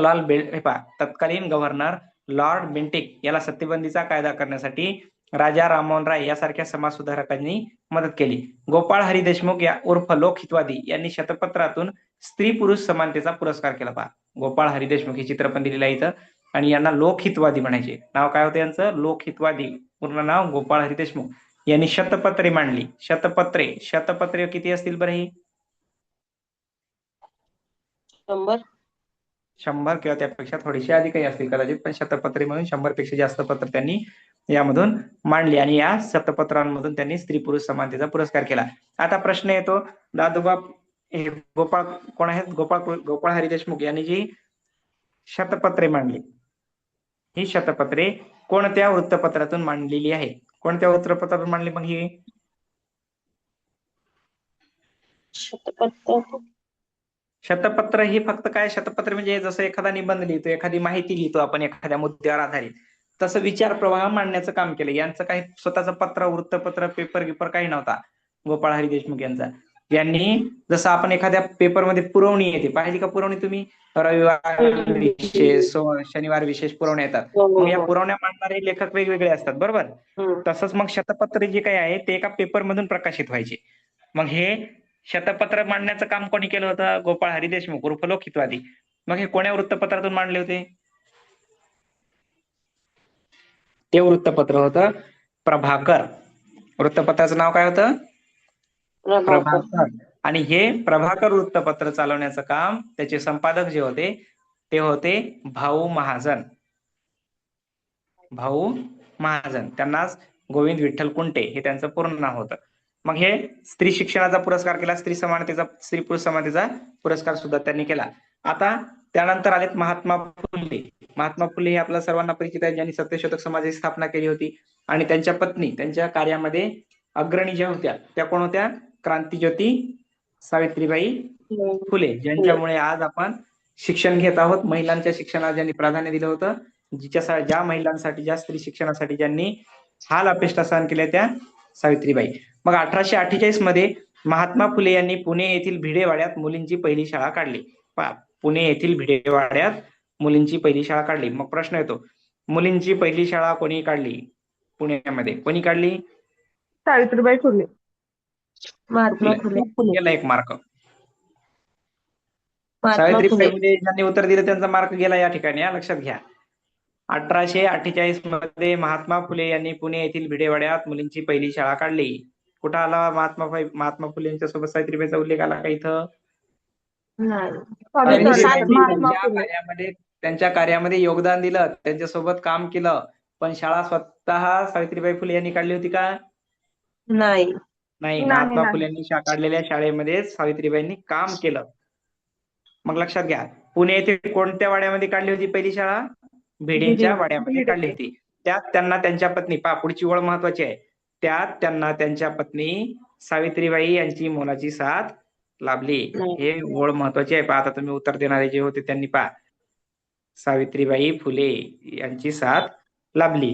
लॉर्ड बेंटिक याला सतीबंदीचा कायदा करण्यासाठी राजा राममोहन राय यासारख्या समाज सुधारकांनी मदत केली. गोपाळ हरी देशमुख या उर्फ लोकहितवादी यांनी शतपत्रातून स्त्री पुरुष समानतेचा पुरस्कार केला. पहा, गोपाळ हरी देशमुख हे चित्र पण दिलेलं आहे इथं, आणि यांना लोकहितवादी म्हणायचे. नाव काय होतं यांचं? लोकहितवादी. पूर्ण नाव गोपाळ हरी देशमुख. यांनी शतपत्रे मांडली. शतपत्रे किती असतील बरं? ही 100 किंवा त्यापेक्षा थोडीशी अधिक काही असतील कदाचित, पण शतपत्रे म्हणून 100 पेक्षा जास्त पत्र त्यांनी यामधून मांडली आणि या शतपत्रांमधून त्यांनी स्त्री पुरुष समानतेचा पुरस्कार केला. आता प्रश्न येतो, दादोबा गोपाळ कोण आहेत? गोपाळ हरी देशमुख यांनी जी शतपत्रे मांडली, ही शतपत्रे कोणत्या वृत्तपत्रातून मांडलेली आहे? कोणत्या वृत्तपत्रातून मांडली मग ही? शतपत्र ही फक्त काय, शतपत्र म्हणजे जसं एखादा निबंध लिहितो, एखादी माहिती लिहितो आपण एखाद्या मुद्द्यावर आधारित, तसं विचार प्रवाह मांडण्याचं काम केलं. यांचं काही स्वतःचं पत्र, वृत्तपत्र, पेपर काही नव्हता गोपाळ हरी देशमुख यांचा. यांनी जसं आपण एखाद्या पेपरमध्ये पुरवणी येते, पाहिली का पुरवणी तुम्ही? रविवार विशेष, शनिवार विशेष पुरवण्या येतात. मग या पुरवण्या मांडणारे लेखक वेगवेगळे असतात, बरोबर? तसंच मग शतपत्रे जे काही आहे ते एका पेपर मधून प्रकाशित व्हायचे. मग हे शतपत्र मांडण्याचं काम कोणी केलं होतं? गोपाळ हरी देशमुख उर्फ लोकहितवादी. मग हे कोण्या वृत्तपत्रातून मांडले होते? ते वृत्तपत्र होतं प्रभाकर. वृत्तपत्राचं नाव काय होतं? प्रभाकर. आणि हे प्रभाकर वृत्तपत्र चालवण्याचं काम त्याचे संपादक जे होते ते होते भाऊ महाजन. भाऊ महाजन, त्यांनाच गोविंद विठ्ठल कुंटे हे त्यांचं पूर्ण नाव होतं. मग हे स्त्री शिक्षणाचा पुरस्कार केला, स्त्री पुरुष समानतेचा पुरस्कार सुद्धा त्यांनी केला. आता त्यानंतर आलेत महात्मा फुले. महात्मा फुले हे आपल्या सर्वांना परिचित आहे, ज्यांनी सत्यशोधक समाजाची स्थापना केली होती. आणि त्यांच्या पत्नी त्यांच्या कार्यामध्ये अग्रणी ज्या होत्या त्या कोण होत्या? क्रांतीज्योती सावित्रीबाई फुले, ज्यांच्यामुळे आज आपण शिक्षण घेत आहोत. महिलांच्या शिक्षणाला ज्यांनी प्राधान्य दिलं होतं, ज्या महिलांसाठी, ज्या स्त्री शिक्षणासाठी ज्यांनी हाल अपेष्टा सहन केल्या, त्या सावित्रीबाई. मग 1848 मध्ये महात्मा फुले यांनी पुणे येथील भिडेवाड्यात मुलींची पहिली शाळा काढली. पुणे येथील भिडेवाड्यात मुलींची पहिली शाळा काढली. मग प्रश्न येतो, मुलींची पहिली शाळा कोणी काढली पुण्यामध्ये? कोणी काढली? सावित्रीबाई फुले. महात्मा फुले. गेला एक मार्क. महात्मा सावित्रीबाई फुले. फुले ज्यांनी उत्तर दिलं त्यांचा मार्क गेला या ठिकाणी, लक्षात घ्या. 1848 मध्ये महात्मा फुले यांनी पुणे येथील भिडेवाड्यात मुलींची पहिली शाळा काढली. कुठं आला महात्मा फुले यांच्या सोबत सावित्रीबाईचा उल्लेख आला का इथं? त्यांच्या कार्यामध्ये योगदान दिलं, त्यांच्यासोबत काम केलं, पण शाळा स्वतः सावित्रीबाई फुले यांनी काढली होती का? नाही. महात्मा फुले यांनी काढलेल्या शाळेमध्ये सावित्रीबाईंनी काम केलं. मग लक्षात घ्या, पुणे येथे कोणत्या वाड्यामध्ये काढली होती पहिली शाळा? भिडेंच्या वाड्यामध्ये काढली होती. त्यात त्यांना त्यांच्या पत्नी, पुढची ओळ महत्वाची आहे, त्यात त्यांना त्यांच्या पत्नी सावित्रीबाई यांची मोलाची साथ लाभली. हे ओळ महत्वाची आहे. आता तुम्ही उत्तर देणारे जे होते त्यांनी सावित्रीबाई फुले यांची साथ लाभली.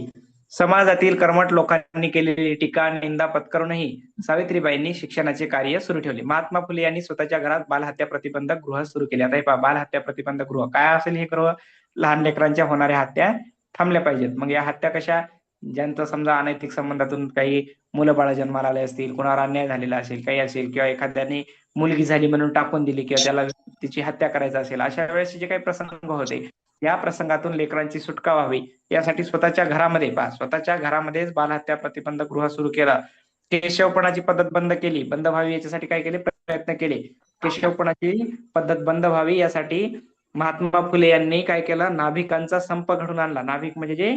समाजातील कर्मठ लोकांनी केलेली टीका निंदा पत्करूनही सावित्रीबाईंनी शिक्षणाचे कार्य सुरू ठेवले. महात्मा फुले यांनी स्वतःच्या घरात बालहत्या प्रतिबंधक गृह सुरू केले. आता हे बालहत्या प्रतिबंधक गृह काय असेल? हे गृह लहान लेकरांच्या होणाऱ्या हत्या थांबल्या पाहिजेत. मग या हत्या कशा? ज्यांचं समजा अनैतिक संबंधातून काही मुलं बाळ जन्माला आले असतील, कोणावर अन्याय झालेला असेल, काही असेल, किंवा एखाद्याने मुलगी झाली म्हणून टाकून दिली किंवा त्याला तिची हत्या करायचं असेल, अशा वेळेस जे काही प्रसंग होते, या प्रसंगातून लेकरांची सुटका व्हावी यासाठी स्वतःच्या घरामध्येच बालहत्या प्रतिबंधक गृह सुरू केलं. केशवपणाची पद्धत बंद केली, बंद व्हावी याच्यासाठी काय केले? प्रयत्न केले. केशवपणाची पद्धत बंद व्हावी यासाठी महात्मा फुले यांनी काय केलं? नाभिकांचा संप घडून आणला. नाभिक म्हणजे जे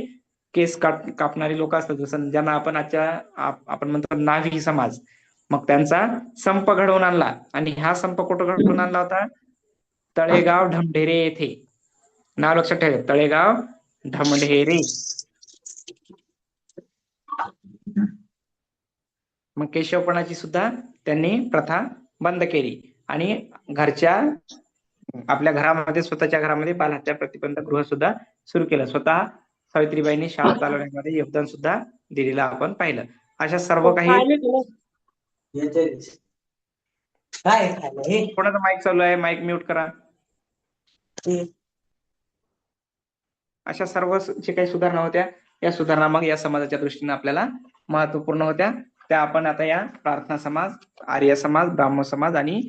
केस कापणारी लोक असतात, जसं ज्यांना आपण म्हणतो नाभी समाज, मग त्यांचा संप घडवून आणला. आणि हा संप कुठं घडवून आणला होता? तळेगाव ढमढेरे येथे. नाव लक्षात ठेवा, तळेगाव ढमढेरे. मग केशवपणाची सुद्धा त्यांनी प्रथा बंद केली आणि आपल्या घरामध्ये, स्वतःच्या घरामध्ये बालहत्या प्रतिबंधक गृह सुद्धा सुरू केलं. स्वतः सावित्रीबाईंनी शाळा चालवण्यामध्ये योगदान सुद्धा दिलेलं आपण पाहिलं. अशा सर्व काही. कोणाचा माईक चालू आहे? माईक म्यूट करा. अशा सर्व जे काही सुधारणा होत्या, या सुधारणा मग या समाजाच्या दृष्टीने आपल्याला महत्वपूर्ण होत्या. त्या आपण आता या प्रार्थना समाज, आर्य समाज, ब्राह्मण समाज आणि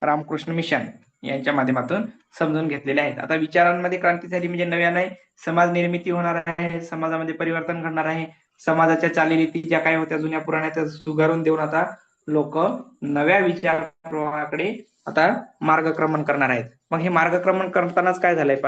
रामकृष्ण मिशन यांच्या माध्यमातून समजून घेतलेल्या आहेत. आता विचारांमध्ये क्रांती झाली म्हणजे नव्याने समाज निर्मिती होणार आहे, समाजामध्ये परिवर्तन घडणार आहे. समाजाच्या चालीरीती ज्या काय होत्या जुन्या पुराण्या, त्या सुधारून देऊन आता लोक नव्या विचार प्रवाहाकडे आता मार्गक्रमण करणार आहेत. मग हे मार्गक्रमण करतानाच काय झालंय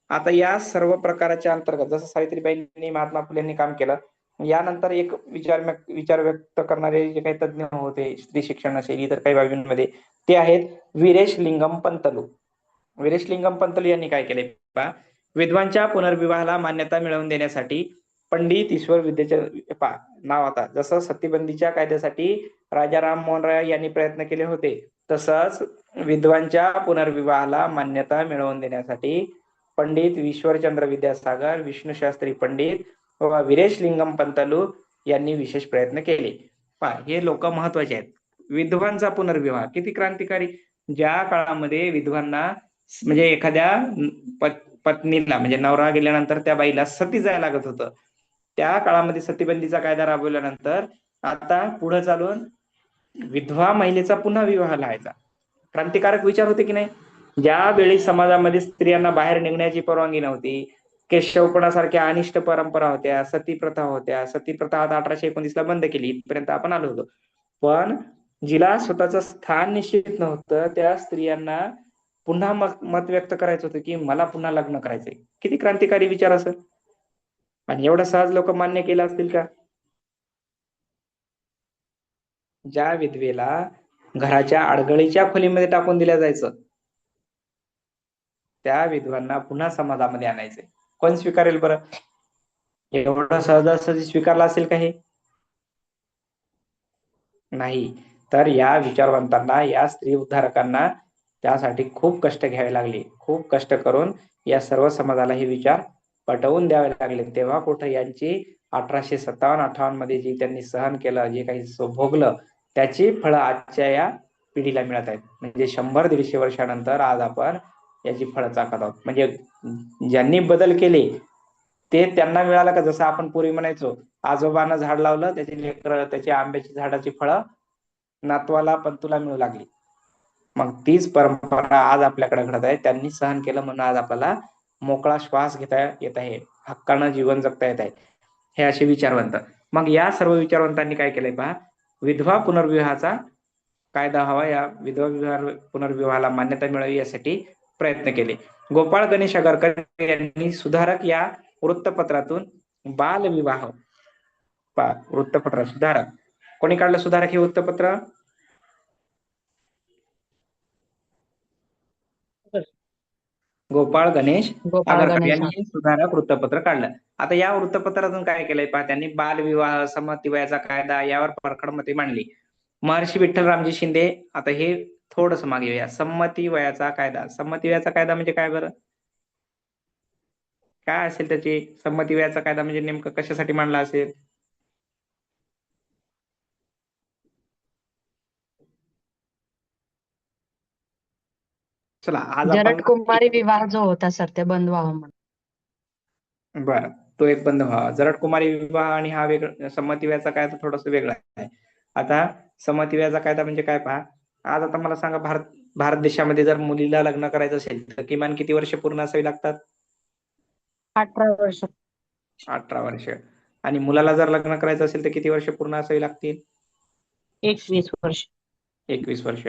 आता या सर्व प्रकाराच्या अंतर्गत, जसं सावित्रीबाईंनी, महात्मा फुलेंनी काम केलं, यानंतर एक विचार व्यक्त करणारे जे काही तज्ञ होते स्त्री शिक्षण असेल, इतर काही बाबींमध्ये, ते आहेत वीरेश लिंगम पंतलू. वीरेश लिंगम पंतलू यांनी काय केले? विधवांच्या पुनर्विवाहाला मान्यता मिळवून देण्यासाठी पंडित ईश्वर विद्याचे नाव, आता जसं सतीबंदीच्या कायद्यासाठी राजा राम मोहन राय यांनी प्रयत्न केले होते, तसंच विधवांच्या पुनर्विवाहाला मान्यता मिळवून देण्यासाठी पंडित ईश्वरचंद्र विद्यासागर, विष्णुशास्त्री पंडित व वीरेश लिंगम पंतलू यांनी विशेष प्रयत्न केले. हे लोक महत्वाचे आहेत. विधवांचा पुनर्विवाह किती क्रांतिकारी! ज्या काळामध्ये विधवांना म्हणजे एखाद्या पत्नीला, म्हणजे नवरा गेल्यानंतर त्या बाईला सती जायला लागत होतं, त्या काळामध्ये सतीबंदीचा कायदा राबवल्यानंतर आता पुढे चालून विधवा महिलेचा पुन्हा विवाह लावायचा. क्रांतिकारक विचार होते की नाही? ज्यावेळी समाजामध्ये स्त्रियांना बाहेर निघण्याची परवानगी नव्हती, केशवपणासारख्या अनिष्ट परंपरा होत्या, सती प्रथा होत्या. सती प्रथा आता 1829 ला बंद केली, इथपर्यंत आपण आलो होतो. पण जिला स्वतःचं स्थान निश्चित नव्हतं, त्या स्त्रियांना पुन्हा मत व्यक्त करायचं होतं की मला पुन्हा लग्न करायचंय. किती क्रांतिकारी विचार असेल! आणि एवढं सहज लोक मान्य केलं असतील का? ज्या विधवेला घराच्या आडगळीच्या खोलीमध्ये टाकून दिल्या जायचं, त्या विधवांना पुन्हा समाजामध्ये आणायचंय. कोण स्वीकारेल बरं? एवढं सहजासहजी स्वीकारलं असेल का हे? नाही. तर या विचारवंतांना, या स्त्री उद्धारकांना त्यासाठी खूप कष्ट घ्यावे लागले. खूप कष्ट करून या सर्व समाजाला हे विचार पटवून द्यावे लागले. तेव्हा कुठं यांची 1857-58 मध्ये जी त्यांनी सहन केलं, जे काही भोगलं, त्याची फळं आजच्या या पिढीला मिळत आहेत. म्हणजे 100-150 वर्षानंतर आज आपण याची फळं चाखत आहोत. म्हणजे ज्यांनी बदल केले ते त्यांना मिळालं का? जसं आपण पूर्वी म्हणायचो, आजोबानं झाड लावलं, त्याची लेकरं, त्याची आंब्याची झाडाची फळं नातवाला पंतूला मिळू लागली. मग तीच परंपरा आज आपल्याकडे घडत आहे. त्यांनी सहन केलं म्हणून आज आपल्याला मोकळा श्वास घेता येत आहे, हक्कानं जीवन जगता येत आहे. हे असे विचारवंत. मग या सर्व विचारवंतांनी काय केलंय पहा, विधवा पुनर्विवाहाचा कायदा हवा, या विधवा पुनर्विवाहाला मान्यता मिळावी यासाठी प्रयत्न केले. गोपाळ गणेश आगरकर यांनी सुधारक या वृत्तपत्रातून बालविवाह, वृत्तपत्र सुधारक, कोणी काढलं सुधारक हे वृत्तपत्र? गोपाळ गणेश आगरकर यांनी सुधारक वृत्तपत्र काढलं. आता या वृत्तपत्रातून काय केलंय पहा, त्यांनी बालविवाह, संमती वयाचा कायदा यावर परखड मते मांडली. महर्षी विठ्ठलरामजी शिंदे, आता हे थोडस मागे येऊया. संमती वयाचा कायदा. संमती वयाचा कायदा म्हणजे काय बरं? काय असेल त्याची? संमती वयाचा कायदा म्हणजे नेमकं कशासाठी मांडला असेल? चला आज आपण जरटकुमारी विवाह जो होता सर, ते बंद व्हावा म्हणून. बरं, तो एक बंद व्हावा. जरटकुमारी विवाह आणि हा वेगळा संमती वयाचा कायदा थोडस वेगळा आहे. आता संमती वयाचा कायदा म्हणजे काय पहा, आज आता मला सांगा, भारत देशामध्ये जर मुलीला लग्न करायचं असेल तर किमान किती वर्ष पूर्ण असावी लागतात? 18 वर्ष. 18 वर्ष. आणि मुलाला जर लग्न करायचं असेल तर किती वर्ष पूर्ण असावी लागतील? 21 वर्ष. 21 वर्ष.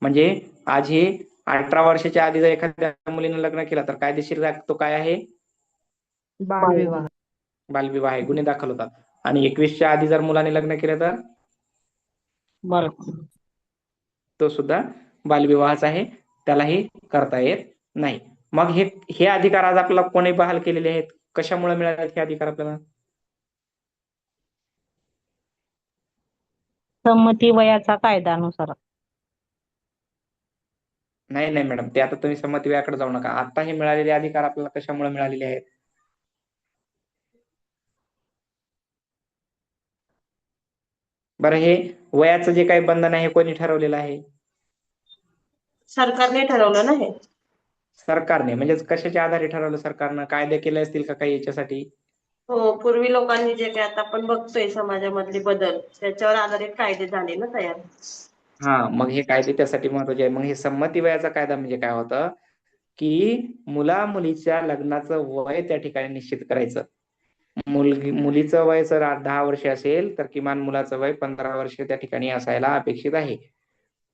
म्हणजे आज हे 18 वर्षाच्या आधी जर एखाद्या मुलीने लग्न केलं तर कायदेशीर तो काय आहे? बालविवाह. बालविवाह आहे, गुन्हे दाखल होतात. आणि 21च्या आधी जर मुलाने लग्न केलं तर बरं. तो सुद्धा बालविवाहाचा आहे, त्यालाही करता येत नाही. मग हे अधिकार आज आपल्याला कोणी बहाल केलेले आहेत? कशामुळे मिळाले हे अधिकार आपल्याला? संमती वयाचा कायद्यानुसार. नाही मॅडम, ते आता तुम्ही संमती वयाकडे जाऊ नका. आता हे मिळालेले अधिकार आपल्याला कशामुळे मिळालेले आहेत? बरं, हे वयाचं जे काही बंधन आहे कोणी ठरवलेलं आहे? सरकारने ठरवलं ना हे. सरकारने. म्हणजे कशाच्या आधारे ठरवलं सरकारनं? कायदे केले असतील का काही याच्यासाठी? हो, पूर्वी लोकांनी जे काय आता आपण बघतोय समाजामधले बदल, त्याच्यावर आधारित कायदे झाले ना तयार. हा, मग हे कायदे त्यासाठी महत्वाचे आहे. मग हे संमती वयाचा कायदा म्हणजे काय होतं की मुला मुलीच्या लग्नाचं वय त्या ठिकाणी निश्चित करायचं. मुलीचं वय जर 10 वर्ष असेल तर किमान मुलाचं वय 15 वर्ष त्या ठिकाणी असायला अपेक्षित आहे.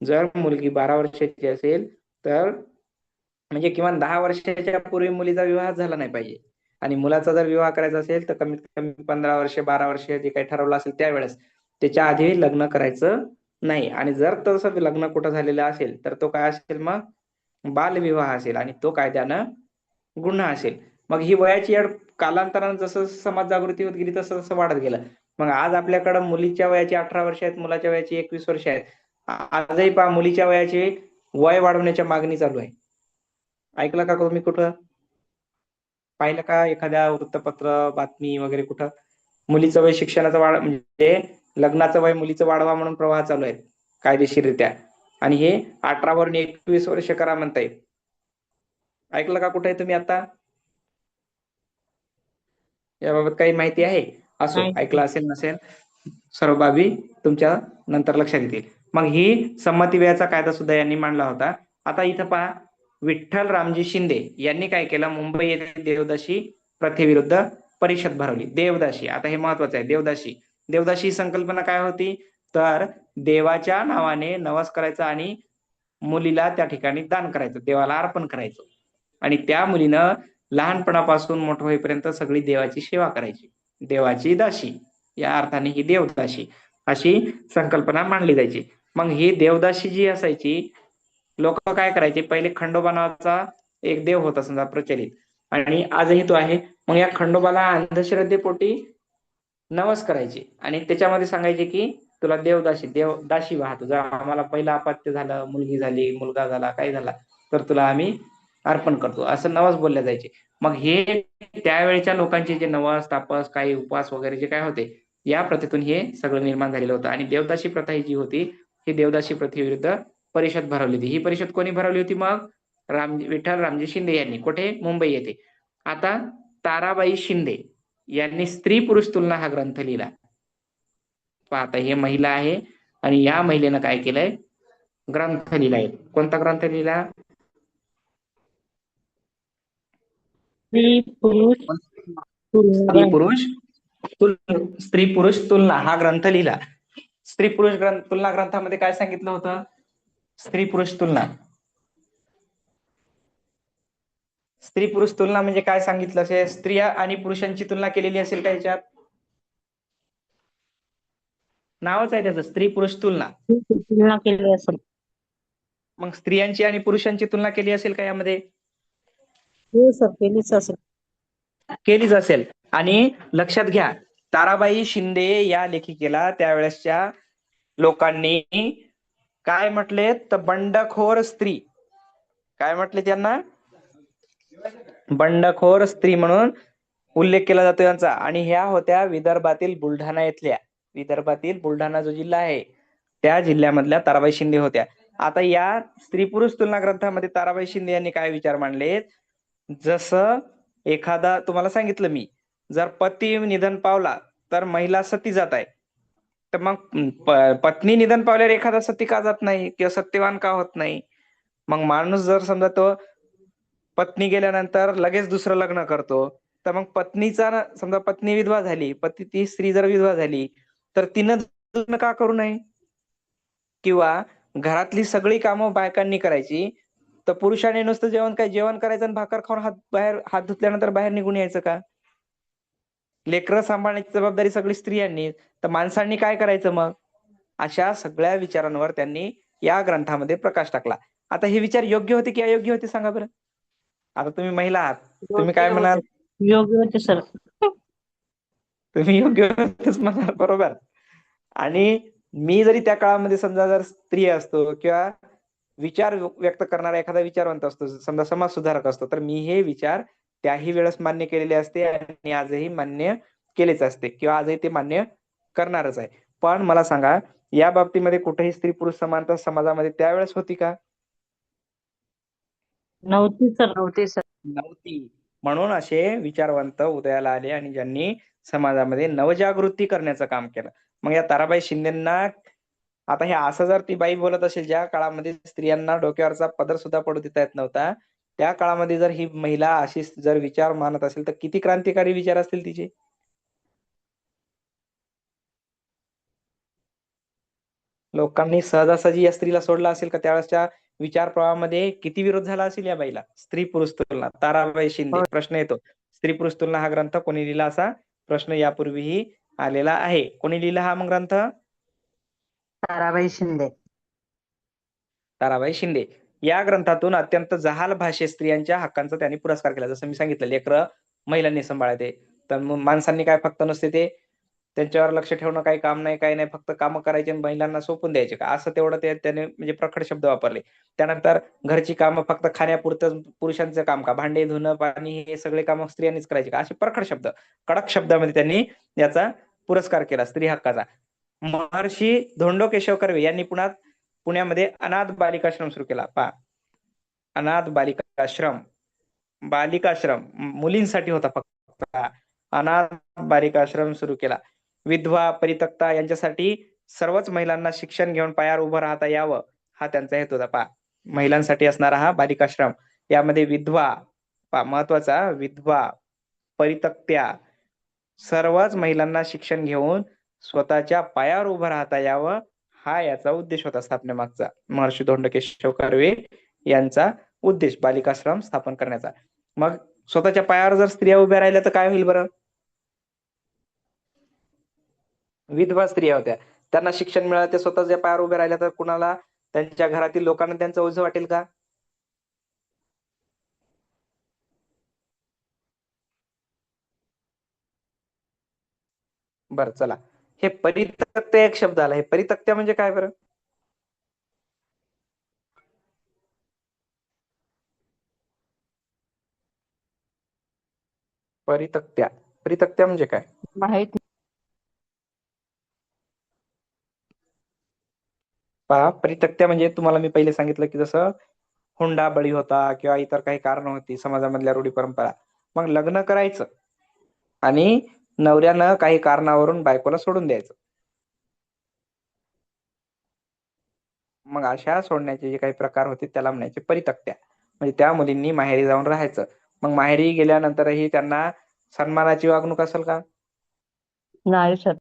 जर मुलगी 12 वर्षाची असेल तर म्हणजे किमान 10 वर्षाच्या पूर्वी मुलीचा विवाह झाला नाही पाहिजे. आणि मुलाचा जर विवाह करायचा असेल तर कमीत कमी 15 वर्ष 12 वर्ष जे काही ठरवलं असेल त्यावेळेस, त्याच्या आधी लग्न करायचं नाही. आणि जर तसं लग्न कुठं झालेलं असेल तर तो काय असेल? मग बालविवाह असेल आणि तो कायद्यानं गुन्हा असेल. मग ही वयाची अट कालांतरानं जसं समाज जागृती होत गेली तसं तसं वाढत गेलं. मग आज आपल्याकडं मुलीच्या वयाची 18 वर्ष आहेत, मुलाच्या वयाची 21 वर्ष आहेत. आजही पहा, मुलीच्या वयाचे वय वाढवण्याच्या मागणी चालू आहे. ऐकलं का तुम्ही? कुठं पाहिलं का एखाद्या वृत्तपत्र, बातमी वगैरे कुठं? मुलीचं वय शिक्षणाचं म्हणजे लग्नाचं वय मुलीचं वाढवा म्हणून प्रवाह चालू आहेत कायदेशीररित्या. आणि हे 18 वरून 21 वर्ष करा म्हणतायत. ऐकलं का कुठे तुम्ही आता? याबाबत काही माहिती आहे? असो, ऐकलं असेल नसेल, सर्व बाबी तुमच्या नंतर लक्षात येतील. मग ही संमती वयाचा कायदा सुद्धा यांनी मांडला होता. आता इथं पहा, विठ्ठलरामजी शिंदे यांनी काय केलं? मुंबई येथे देवदासी प्रथेविरुद्ध परिषद भरवली. देवदासी, आता हे महत्वाचं आहे. देवदासी ही संकल्पना काय होती? तर देवाच्या नावाने नवस करायचं आणि मुलीला त्या ठिकाणी दान करायचं, देवाला अर्पण करायचं. आणि त्या मुलीनं लहानपणापासून मोठं होईपर्यंत सगळी देवाची सेवा करायची, देवाची दासी, या अर्थाने ही देवदासी अशी संकल्पना मांडली जायची. मग ही देवदासी जी असायची, लोक काय करायचे, पहिले खंडोबा नावाचा एक देव होता समजा प्रचलित, आणि आजही तो आहे. मग या खंडोबाला अंधश्रद्धेपोटी नवस करायचे आणि त्याच्यामध्ये सांगायचे की तुला देवदासी व्हा, तुझा आम्हाला पहिला अपत्य झालं, मुलगी झाली, मुलगा झाला, काय झाला, तर तुला आम्ही अर्पण करतो, असं नवस बोलले जायचे. मग हे त्यावेळेच्या लोकांचे जे नवस तापस काही उपवास वगैरे जे काय होते, या प्रथेतून हे सगळं निर्माण झालेलं होतं. आणि देवदासी प्रथा ही जी होती, ही देवदासी प्रथेविरुद्ध परिषद भरवली होती. ही परिषद कोणी भरवली होती? मग विठ्ठल रामजी शिंदे यांनी. कुठे? मुंबई येथे. आता ताराबाई शिंदे यांनी स्त्री पुरुष तुलना हा ग्रंथ लिहिला. आता हे महिला आहे आणि या महिलेनं काय केलंय, ग्रंथ लिहिलाय. कोणता ग्रंथ लिहिला? स्त्री पुरुष स्त्री पुरुष तुलना हा ग्रंथ लिहिला. स्त्री पुरुष तुलना ग्रंथामध्ये काय सांगितलं होतं? स्त्री पुरुष तुलना. स्त्री पुरुष तुलना म्हणजे काय सांगितलं असेल? स्त्रिया आणि पुरुषांची तुलना केलेली असेल का याच्यात? नावच आहे त्याचं, स्त्री पुरुष तुलना. तुलना केली असेल. मग स्त्रियांची आणि पुरुषांची तुलना केली असेल का यामध्ये? हो सर, केलीच असेल. केलीच असेल. आणि लक्षात घ्या, ताराबाई शिंदे या लेखिकेला त्यावेळेसच्या लोकांनी काय म्हटले? तर बंडखोर स्त्री. काय म्हटले त्यांना? बंडखोर स्त्री म्हणून उल्लेख केला जातो यांचा. आणि ह्या होत्या विदर्भातील बुलढाणा इथल्या, विदर्भातील बुलढाणा जो जिल्हा आहे त्या जिल्ह्यामधल्या ताराबाई शिंदे होत्या. आता या स्त्री पुरुष तुलना ग्रंथामध्ये ताराबाई शिंदे यांनी काय विचार मांडले? जसं एखादा, तुम्हाला सांगितलं मी, जर पती निधन पावला तर महिला सती जात आहे, तर मग पत्नी निधन पावल्यावर एखादा सती का जात नाही किंवा सत्यवान का होत नाही? मग माणूस जर समजा तो पत्नी गेल्यानंतर लगेच दुसरं लग्न करतो, तर मग पत्नीचा समजा पत्नी विधवा झाली, ती स्त्री जर विधवा झाली तर तिनं लग्न का करू नये? किंवा घरातली सगळी कामं बायकांनी करायची, तर पुरुषाने नुसतं जेवण करायचं आणि भाकर खाऊन हात धुतल्यानंतर बाहेर निघून यायचं का? लेकरं सांभाळण्याची जबाबदारी सगळी स्त्रियांनी, तर माणसांनी काय करायचं मग? अशा सगळ्या विचारांवर त्यांनी या ग्रंथामध्ये प्रकाश टाकला. आता हे विचार योग्य होते की अयोग्य होते सांगा बरं? आता तुम्ही महिला आहात, तुम्ही काय म्हणाल? योग्य होते सर. तुम्ही योग्य होतेच म्हणाल, बरोबर. आणि मी जरी त्या काळामध्ये समजा जर स्त्री असतो किंवा विचार व्यक्त करणारा एखादा विचारवंत असतो, समजा समाज सुधारक असतो, तर मी हे विचार त्याही वेळेस मान्य केलेले असते आणि आजही मान्य केलेच असते किंवा आजही ते मान्य करणारच आहे. पण मला सांगा, या बाबतीमध्ये कुठेही स्त्री पुरुष समानता समाजामध्ये त्यावेळेस होती का? नव्हती सर. नव्हती. म्हणून असे विचारवंत उदयाला आले आणि ज्यांनी समाजामध्ये नवजागृती करण्याचं काम केलं. मग या ताराबाई शिंदेना, आता हे असं जर ती बाई बोलत असेल ज्या काळामध्ये स्त्रियांना डोक्यावरचा पदर सुद्धा पडू देता येत नव्हता, त्या काळामध्ये जर ही महिला अशी जर विचार मानत असेल तर किती क्रांतिकारी विचार असतील तिचे? लोकांनी सहजासहजी या स्त्रीला सोडला असेल का? त्यावेळेसच्या विचार प्रवाहामध्ये किती विरोध झाला असेल या बाईला? स्त्री पुरुष तुलना, ताराबाई शिंदे. प्रश्न येतो, स्त्री पुरुष तुलना हा ग्रंथ कोणी लिहिला? असा प्रश्न यापूर्वीही आलेला आहे. कोणी लिहिला हा मग ग्रंथ? ताराबाई शिंदे. ताराबाई शिंदे. या ग्रंथातून अत्यंत जहाल भाषेत स्त्रियांच्या हक्कांचा त्यांनी पुरस्कार केला. जसं मी सांगितलं, लेकरं महिलांनी सांभाळते, तर मग माणसांनी काय फक्त नुसते ते त्यांच्यावर लक्ष ठेवणं काही काम नाही, काही नाही, फक्त कामं करायचे आणि महिलांना सोपून द्यायचे का? असं तेवढं त्याने म्हणजे प्रखड शब्द वापरले. त्यानंतर घरची कामं फक्त खाण्यापुरतं पुरुषांचं काम का? भांडे धुणं, पाणी, हे सगळे कामं स्त्रियांनीच करायचे का? असे प्रखड शब्द, कडक शब्दामध्ये त्यांनी याचा पुरस्कार केला स्त्री हक्काचा. महर्षी धोंडो केशव कर्वे यांनी पुण्यामध्ये अनाथ बालिकाश्रम सुरू केला. अनाथ बालिकाश्रम मुलींसाठी होता फक्त. अनाथ बालिकाश्रम सुरू केला. विधवा, परित्यक्ता यांच्यासाठी सर्वच महिलांना शिक्षण घेऊन पायावर उभं राहता यावं, हा त्यांचा हेतू होता. महिलांसाठी असणारा हा बालिकाश्रम, यामध्ये विधवा, महत्वाचा, विधवा, परित्यक्त्या, सर्वच महिलांना शिक्षण घेऊन स्वतःच्या पायावर उभं राहता यावं, हा याचा उद्देश होता स्थापनेमागचा. महर्षी धोंडो केशव कर्वे यांचा उद्देश बालिकाश्रम स्थापन करण्याचा. मग स्वतःच्या पायावर जर स्त्रिया उभ्या राहिल्या तर काय होईल बरं? विधवा स्त्रिया होत्या, त्यांना शिक्षण मिळालं, ते स्वतःच्या पायावर उभ्या राहिल्या तर कुणाला, त्यांच्या घरातील लोकांना त्यांचं ओझं वाटेल का? बरं चला, हे परितक्त्या एक शब्द आला. हे परितक्त्या म्हणजे काय बरं? परितक्त्या, परितक्त्या म्हणजे काय? माहित पहा, परितक्त्या म्हणजे तुम्हाला मी पहिले सांगितलं की जसं हुंडा बळी होता किंवा इतर काही कारण होती समाजामधल्या रूढी परंपरा, मग लग्न करायचं आणि नवऱ्यानं काही कारणावरून बायकोला सोडून द्यायचं. मग अशा सोडण्याचे जे काही प्रकार होते त्याला म्हणायचे परितक्त्या. म्हणजे त्या मुलींनी माहेरी जाऊन राहायचं. मग माहेरी गेल्यानंतरही त्यांना सन्मानाची वागणूक असेल का? नाही सर.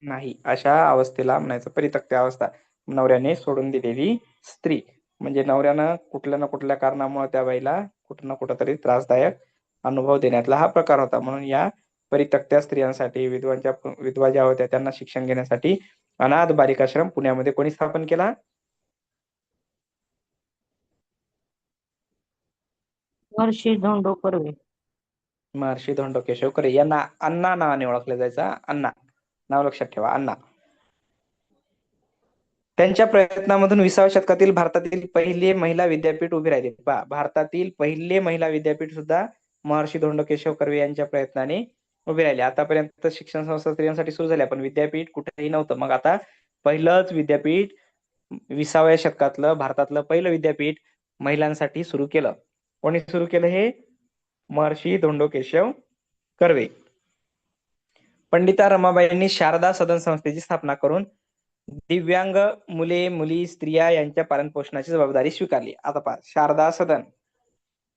नाही. अशा अवस्थेला म्हणायचं परितक्त्या अवस्था. नवऱ्याने सोडून दिलेली स्त्री, म्हणजे नवऱ्यानं कुठल्या ना कुठल्या कारणामुळे त्या बाईला कुठं ना कुठं तरी त्रासदायक अनुभव देण्यातला हा प्रकार होता. म्हणून या परितक्त्या स्त्रियांसाठी, विधवा ज्या होत्या त्यांना शिक्षण घेण्यासाठी अनाथ बालिकाश्रम पुण्यामध्ये कोणी स्थापन केला? महर्षी धोंडो कर्वे. महर्षी धोंडो केशव कर्वे. यांना अण्णा नावाने ओळखले जायचं. अण्णा नाव लक्षात ठेवा, अण्णा. त्यांच्या प्रयत्नामधून 20व्या शतकातील भारतातील पहिले महिला विद्यापीठ उभी राहिली. पहा, भारतातील पहिले महिला विद्यापीठ सुद्धा महर्षी धोंडो केशव कर्वे यांच्या प्रयत्नाने उभी राहिली. आतापर्यंत शिक्षण संस्था स्त्रियांसाठी सुरू झाल्या, पण विद्यापीठ कुठेही नव्हतं. मग आता पहिलंच विद्यापीठ 20व्या शतकातलं भारतातलं पहिलं विद्यापीठ महिलांसाठी सुरू केलं. कोणी सुरू केलं हे? महर्षी धोंडो केशव कर्वे. पंडिता रमाबाईंनी शारदा सदन संस्थेची स्थापना करून दिव्यांग मुले, मुली, स्त्रिया यांच्या पालनपोषणाची जबाबदारी स्वीकारली. आता पहा, शारदा सदन.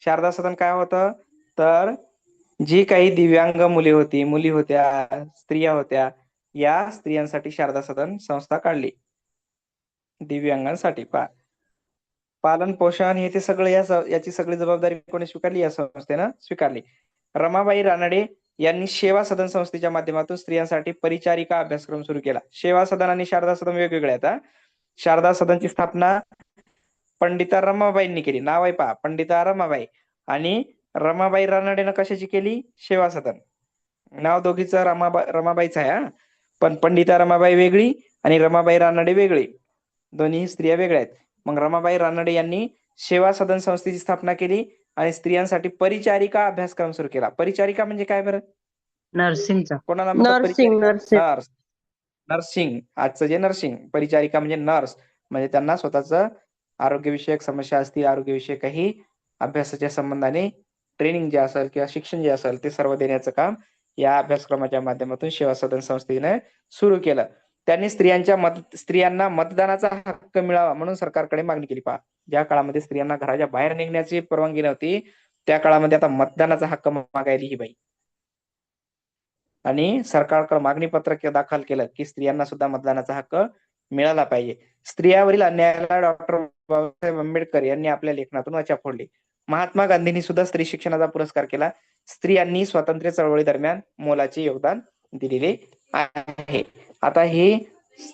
शारदा सदन काय होतं? तर जी काही दिव्यांग मुली होत्या, स्त्रिया होत्या, या स्त्रियांसाठी शारदा सदन संस्था काढली. दिव्यांगांसाठी. पहा, पालन पोषण हे ते सगळं याची सगळी जबाबदारी कोणी स्वीकारली? या संस्थेनं स्वीकारली. रमाबाई रानडे यांनी सेवा सदन संस्थेच्या माध्यमातून स्त्रियांसाठी परिचारिका अभ्यासक्रम सुरू केला. सेवा सदन आणि शारदा सदन वेगवेगळे आहेत. शारदा सदनची स्थापना पंडिता रमाबाईंनी केली. नाव आहे पहा, पंडिता रमाबाई. आणि रमाबाई रानडेनं कशाची केली? सेवा सदन. नाव दोघीचं रमाबाईचं आहे, पण पंडिता रमाबाई वेगळी आणि रमाबाई रानडे वेगळी, दोन्ही स्त्रिया वेगळ्या आहेत. मग रमाबाई रानडे यांनी सेवा सदन संस्थेची स्थापना केली आणि स्त्रियांसाठी परिचारिका अभ्यासक्रम सुरू केला. परिचारिका म्हणजे काय बरं? नर्सिंगचा. कोणाला म्हणतात परिचारिका? नर्सिंग. नर्स. नर्सिंग, आजचं जे नर्सिंग. परिचारिका म्हणजे नर्स, म्हणजे त्यांना स्वतःचं आरोग्यविषयक समस्या असतील, आरोग्यविषयक काही अभ्यासाच्या संबंधाने ट्रेनिंग जे असेल किंवा शिक्षण जे असेल ते सर्व देण्याचं काम या अभ्यासक्रमाच्या माध्यमातून सेवा सदन संस्थेने सुरू केलं. त्यांनी स्त्रियांना मतदानाचा हक्क मिळावा म्हणून सरकारकडे मागणी केली. पहा, ज्या काळामध्ये स्त्रियांना घराच्या बाहेर निघण्याची परवानगी नव्हती, त्या काळामध्ये आता मतदानाचा हक्क मागायली ही बाई. आणि सरकारकडे मागणी पत्रक दाखल केलं की स्त्रियांना सुद्धा मतदानाचा हक्क मिळाला पाहिजे. स्त्रियावरील अन्यायाला डॉक्टर बाबासाहेब आंबेडकर यांनी आपल्या लेखनातून वाचा फोडली. महात्मा गांधींनी सुद्धा स्त्री शिक्षणाचा पुरस्कार केला. स्त्रियांनी स्वातंत्र्य चळवळी दरम्यान मोलाचे योगदान दिलेले आहे. आता हे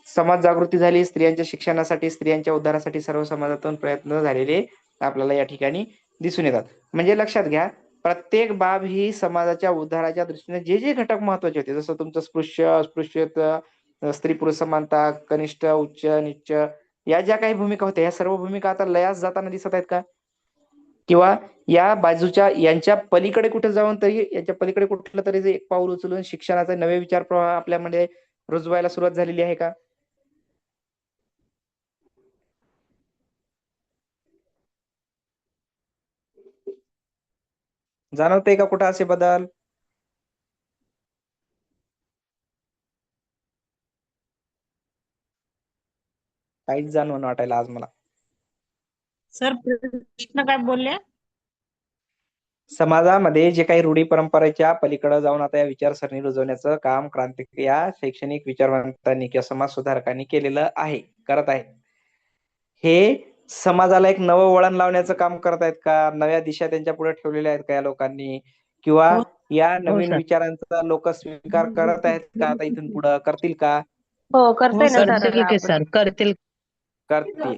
समाज जागृती झाली स्त्रियांच्या शिक्षणासाठी, स्त्रियांच्या उद्धारासाठी सर्व समाजातून प्रयत्न झालेले आपल्याला या ठिकाणी दिसून येतात. म्हणजे लक्षात घ्या, प्रत्येक बाब ही समाजाच्या उद्धाराच्या दृष्टीने जे जे घटक महत्वाचे होते, जसं तुमचं स्पृश्य, अस्पृश्यता, स्त्री पुरुष समानता, कनिष्ठ, उच्च, नीच, या ज्या काही भूमिका होत्या, या सर्व भूमिका आता लयास जाताना दिसत आहेत का? किंवा या बाजूच्या यांच्या पलीकडे कुठे जाऊन तरी, याच्या पलीकडे कुठलं तरी एक पाऊल उचलून शिक्षणाचा नवे विचार प्रवाह आपल्यामध्ये रुजवायला सुरुवात झालेली आहे का? जाणवतंय का कुठं असे बदल? काहीच जाणवून वाटायला आज मला. सर प्रश्न काय बोलले? समाजामध्ये जे काही रूढी परंपरेच्या पलीकडे जाऊन आता या विचारसरणी रुजवण्याचं काम क्रांतिकारी या शैक्षणिक विचारवंतांनी किंवा समाज सुधारकांनी केलेलं आहे, करत आहे. हे समाजाला एक नवं वळण लावण्याचं काम करतायत का? नव्या दिशा त्यांच्या पुढे ठेवलेल्या आहेत का या लोकांनी? किंवा हो या हो नवीन सर. विचारांचा लोक स्वीकार करत आहेत का? आता इथून पुढे करतील का? हो हो करतोय ना सर. करतील की सर, करतील. करतील.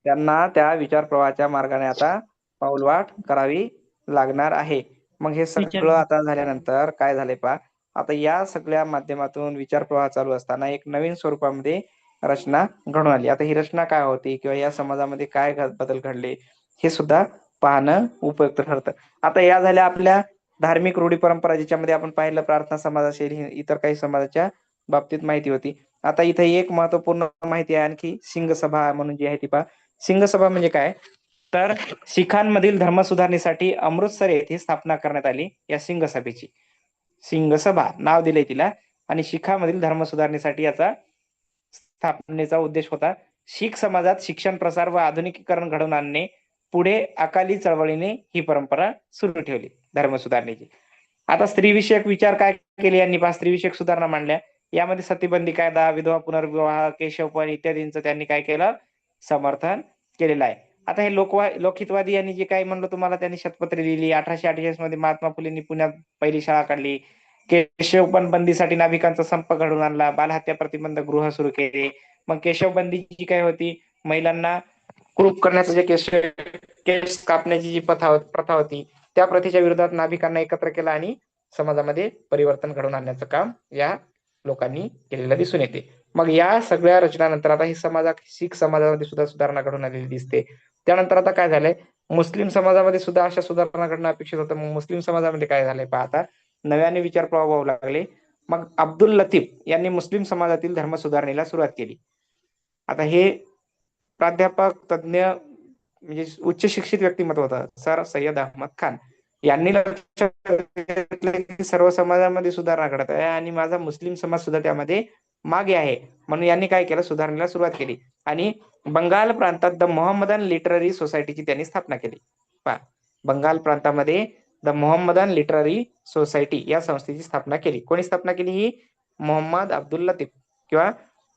त्यांना त्या विचार प्रवाहाच्या मार्गाने आता पाऊलवाट करावी लागणार आहे. मग हे सगळं आता झाल्यानंतर काय झालंय पहा, आता या सगळ्या माध्यमातून विचार प्रवाह चालू असताना एक नवीन स्वरूपामध्ये रचना घडून आली. आता ही रचना काय होती किंवा या समाजामध्ये काय बदल घडले हे सुद्धा पाहणं उपयुक्त ठरतं. आता या झाल्या आपल्या धार्मिक रूढी परंपरा, ज्याच्यामध्ये आपण पाहिलं प्रार्थना समाज असेल, इतर काही समाजाच्या बाबतीत माहिती होती. आता इथे एक महत्वपूर्ण माहिती आहे आणखी, सिंगसभा म्हणून जी आहे ती पहा. सिंगसभा म्हणजे काय, तर शिखांमधील धर्म सुधारणेसाठी अमृतसर येथे स्थापना करण्यात आली या सिंगसभेची. सिंगसभा नाव दिले तिला, आणि शिखांमधील धर्म सुधारणेसाठी याचा स्थापनेचा उद्देश होता शीख समाजात शिक्षण प्रसार व आधुनिकीकरण घडवून आणणे. पुढे अकाली चळवळीने ही परंपरा सुरू ठेवली धर्म सुधारणेची. आता स्त्रीविषयक विचार काय केले यांनी पहा, स्त्रीविषयक सुधारणा मांडल्या. यामध्ये सतीबंदी कायदा, विधवा पुनर्विवाह, केशवपण इत्यादींचं त्यांनी काय केलं, समर्थन केलेलं आहे. आता हे लोकहितवादी यांनी जे काही म्हणलं तुम्हाला, त्यांनी शतपत्रे लिहिली. 1848 मध्ये महात्मा फुलेंनी पुण्यात पहिली शाळा काढली. केशवपण बंदीसाठी नाभिकांचा संप घडवून आणला. बालहत्या प्रतिबंधक गृह सुरू केले. मग केशवबंदी जी काय होती, महिलांना कुरूप करण्याचं जे केस कापण्याची जी प्रथा होती, त्या प्रथेच्या विरोधात नाभिकांना एकत्र केला आणि समाजामध्ये परिवर्तन घडवून आणण्याचं काम या लोकांनी केलेलं दिसून येते. मग या सगळ्या रचनानंतर आता ही शीख समाजामध्ये सुद्धा सुधारणा घडून आलेली दिसते. त्यानंतर आता काय झालंय, मुस्लिम समाजामध्ये सुद्धा अशा सुधारणा घडणं अपेक्षित होतं. मग मुस्लिम समाजामध्ये काय झालंय पहा, आता नव्याने विचार प्रवाह वाहू लागले. मग अब्दुल लतीफ यांनी मुस्लिम समाजातील धर्म सुधारणेला सुरुवात केली. आता हे प्राध्यापक, तज्ञ, म्हणजे उच्च शिक्षित व्यक्तिमत्व होतं सर सय्यद अहमद खान. यांनी लक्षात घेतलं की सर्व समाजामध्ये सुधारणा घडत आहे आणि माझा मुस्लिम समाज सुद्धा त्यामध्ये मागे आहे. म्हणून यांनी काय केलं, सुधारणेला सुरुवात केली आणि बंगाल प्रांतात द मोहम्मदन लिटररी सोसायटीची त्यांनी स्थापना केली. पहा, बंगाल प्रांतामध्ये द मोहम्मदन लिटररी सोसायटी या संस्थेची स्थापना केली. कोणी स्थापना केली? ही मोहम्मद अब्दुल लतीफ किंवा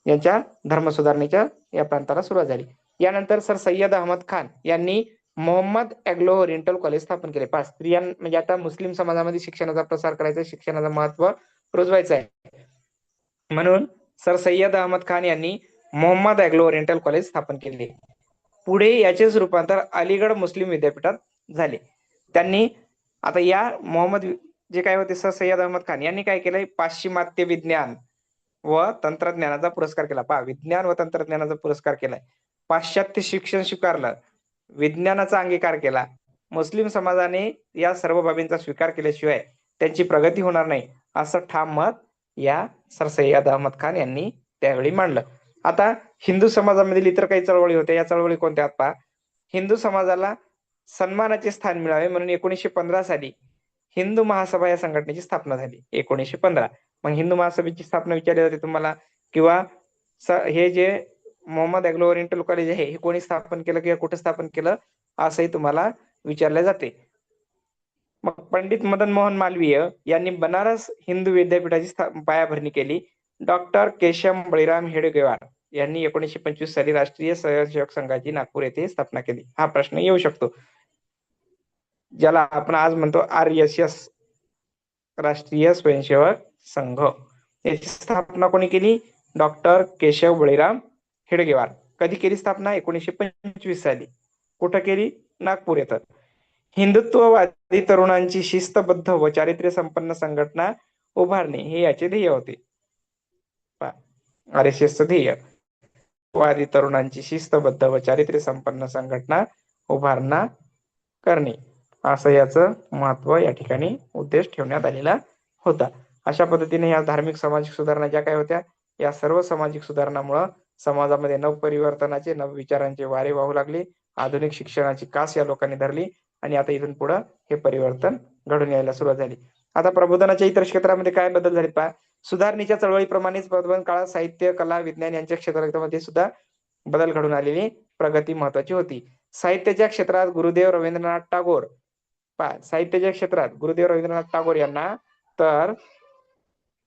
यांच्या धर्म सुधारणेच्या या प्रांताला सुरुवात झाली. यानंतर सर सय्यद अहमद खान यांनी मोहम्मद अँग्लो ओरिएंटल कॉलेज स्थापन केले. पाच स्त्रियां म्हणजे आता मुस्लिम समाजामध्ये शिक्षणाचा प्रसार करायचा, शिक्षणाचं महत्व रुजवायचं आहे, म्हणून सर सय्यद अहमद खान यांनी मोहम्मद अँग्लो ओरिएंटल कॉलेज स्थापन केले. पुढे याचेच रूपांतर अलीगड मुस्लिम विद्यापीठात झाले. त्यांनी आता या मोहम्मद जे काय होते सर सय्यद अहमद खान यांनी काय केलंय, पाश्चिमात्य विज्ञान व तंत्रज्ञानाचा पुरस्कार केला. पहा, विज्ञान व तंत्रज्ञानाचा पुरस्कार केलाय. पाश्चात्य शिक्षण स्वीकारलं, विज्ञानाचा अंगीकार केला. मुस्लिम समाजाने या सर्व बाबींचा स्वीकार केल्याशिवाय त्यांची प्रगती होणार नाही, असं ठाम मत या सर सय्यद अहमद खान यांनी त्यावेळी मांडलं. आता हिंदू समाजामधील इतर काही चळवळी होत्या. या चळवळी कोणत्या? पहा, हिंदू समाजाला सन्मानाचे स्थान मिळावे म्हणून 1915 साली हिंदू महासभा या संघटनेची स्थापना झाली. 1915. मग हिंदू महासभेची स्थापना विचारली जाते तुम्हाला, किंवा हे जे मोहम्मद अँग्लो ओरिएंटल कॉलेज आहे हे कोणी स्थापन केलं किंवा कुठे स्थापन केलं असंही तुम्हाला विचारले जाते. मग पंडित मदन मोहन मालवीय यांनी बनारस हिंदू विद्यापीठाची पायाभरणी केली. डॉक्टर केशव बळीराम हेडगेवार यांनी 1925 साली राष्ट्रीय स्वयंसेवक संघाची नागपूर येथे स्थापना केली. हा प्रश्न येऊ शकतो, ज्याला आपण आज म्हणतो RSS, राष्ट्रीय स्वयंसेवक संघ. याची स्थापना कोणी केली? डॉक्टर केशव बळीराम हेडगेवार. कधी केली स्थापना? 1925 साली. कुठं केली? नागपूर येथे. हिंदुत्ववादी तरुणांची शिस्तबद्ध व चारित्र्य संपन्न संघटना उभारणे हे याचे ध्येय होते. RSS ध्येय, वादी तरुणांची शिस्तबद्ध व चारित्र्य संपन्न संघटना उभारणा करणे, असं याचं महत्व या ठिकाणी उद्देश ठेवण्यात आलेला होता. अशा पद्धतीने या धार्मिक सामाजिक सुधारणा ज्या काय होत्या, या सर्व सामाजिक सुधारणामुळे समाजामध्ये नवपरिवर्तनाचे, नवविचारांचे वारे वाहू लागले. आधुनिक शिक्षणाची कास या लोकांनी धरली आणि आता इथून पुढे हे परिवर्तन घडून यायला सुरुवात झाली. आता प्रबोधनाच्या इतर क्षेत्रामध्ये काय बदल झाले पहा. सुधारणेच्या चळवळीप्रमाणेच प्रबोधन काळात साहित्य, कला, विज्ञान यांच्या क्षेत्रामध्ये सुद्धा बदल घडून आलेली प्रगती महत्वाची होती. साहित्याच्या क्षेत्रात गुरुदेव रवींद्रनाथ टागोर, साहित्याच्या क्षेत्रात गुरुदेव रवींद्रनाथ टागोर यांना, तर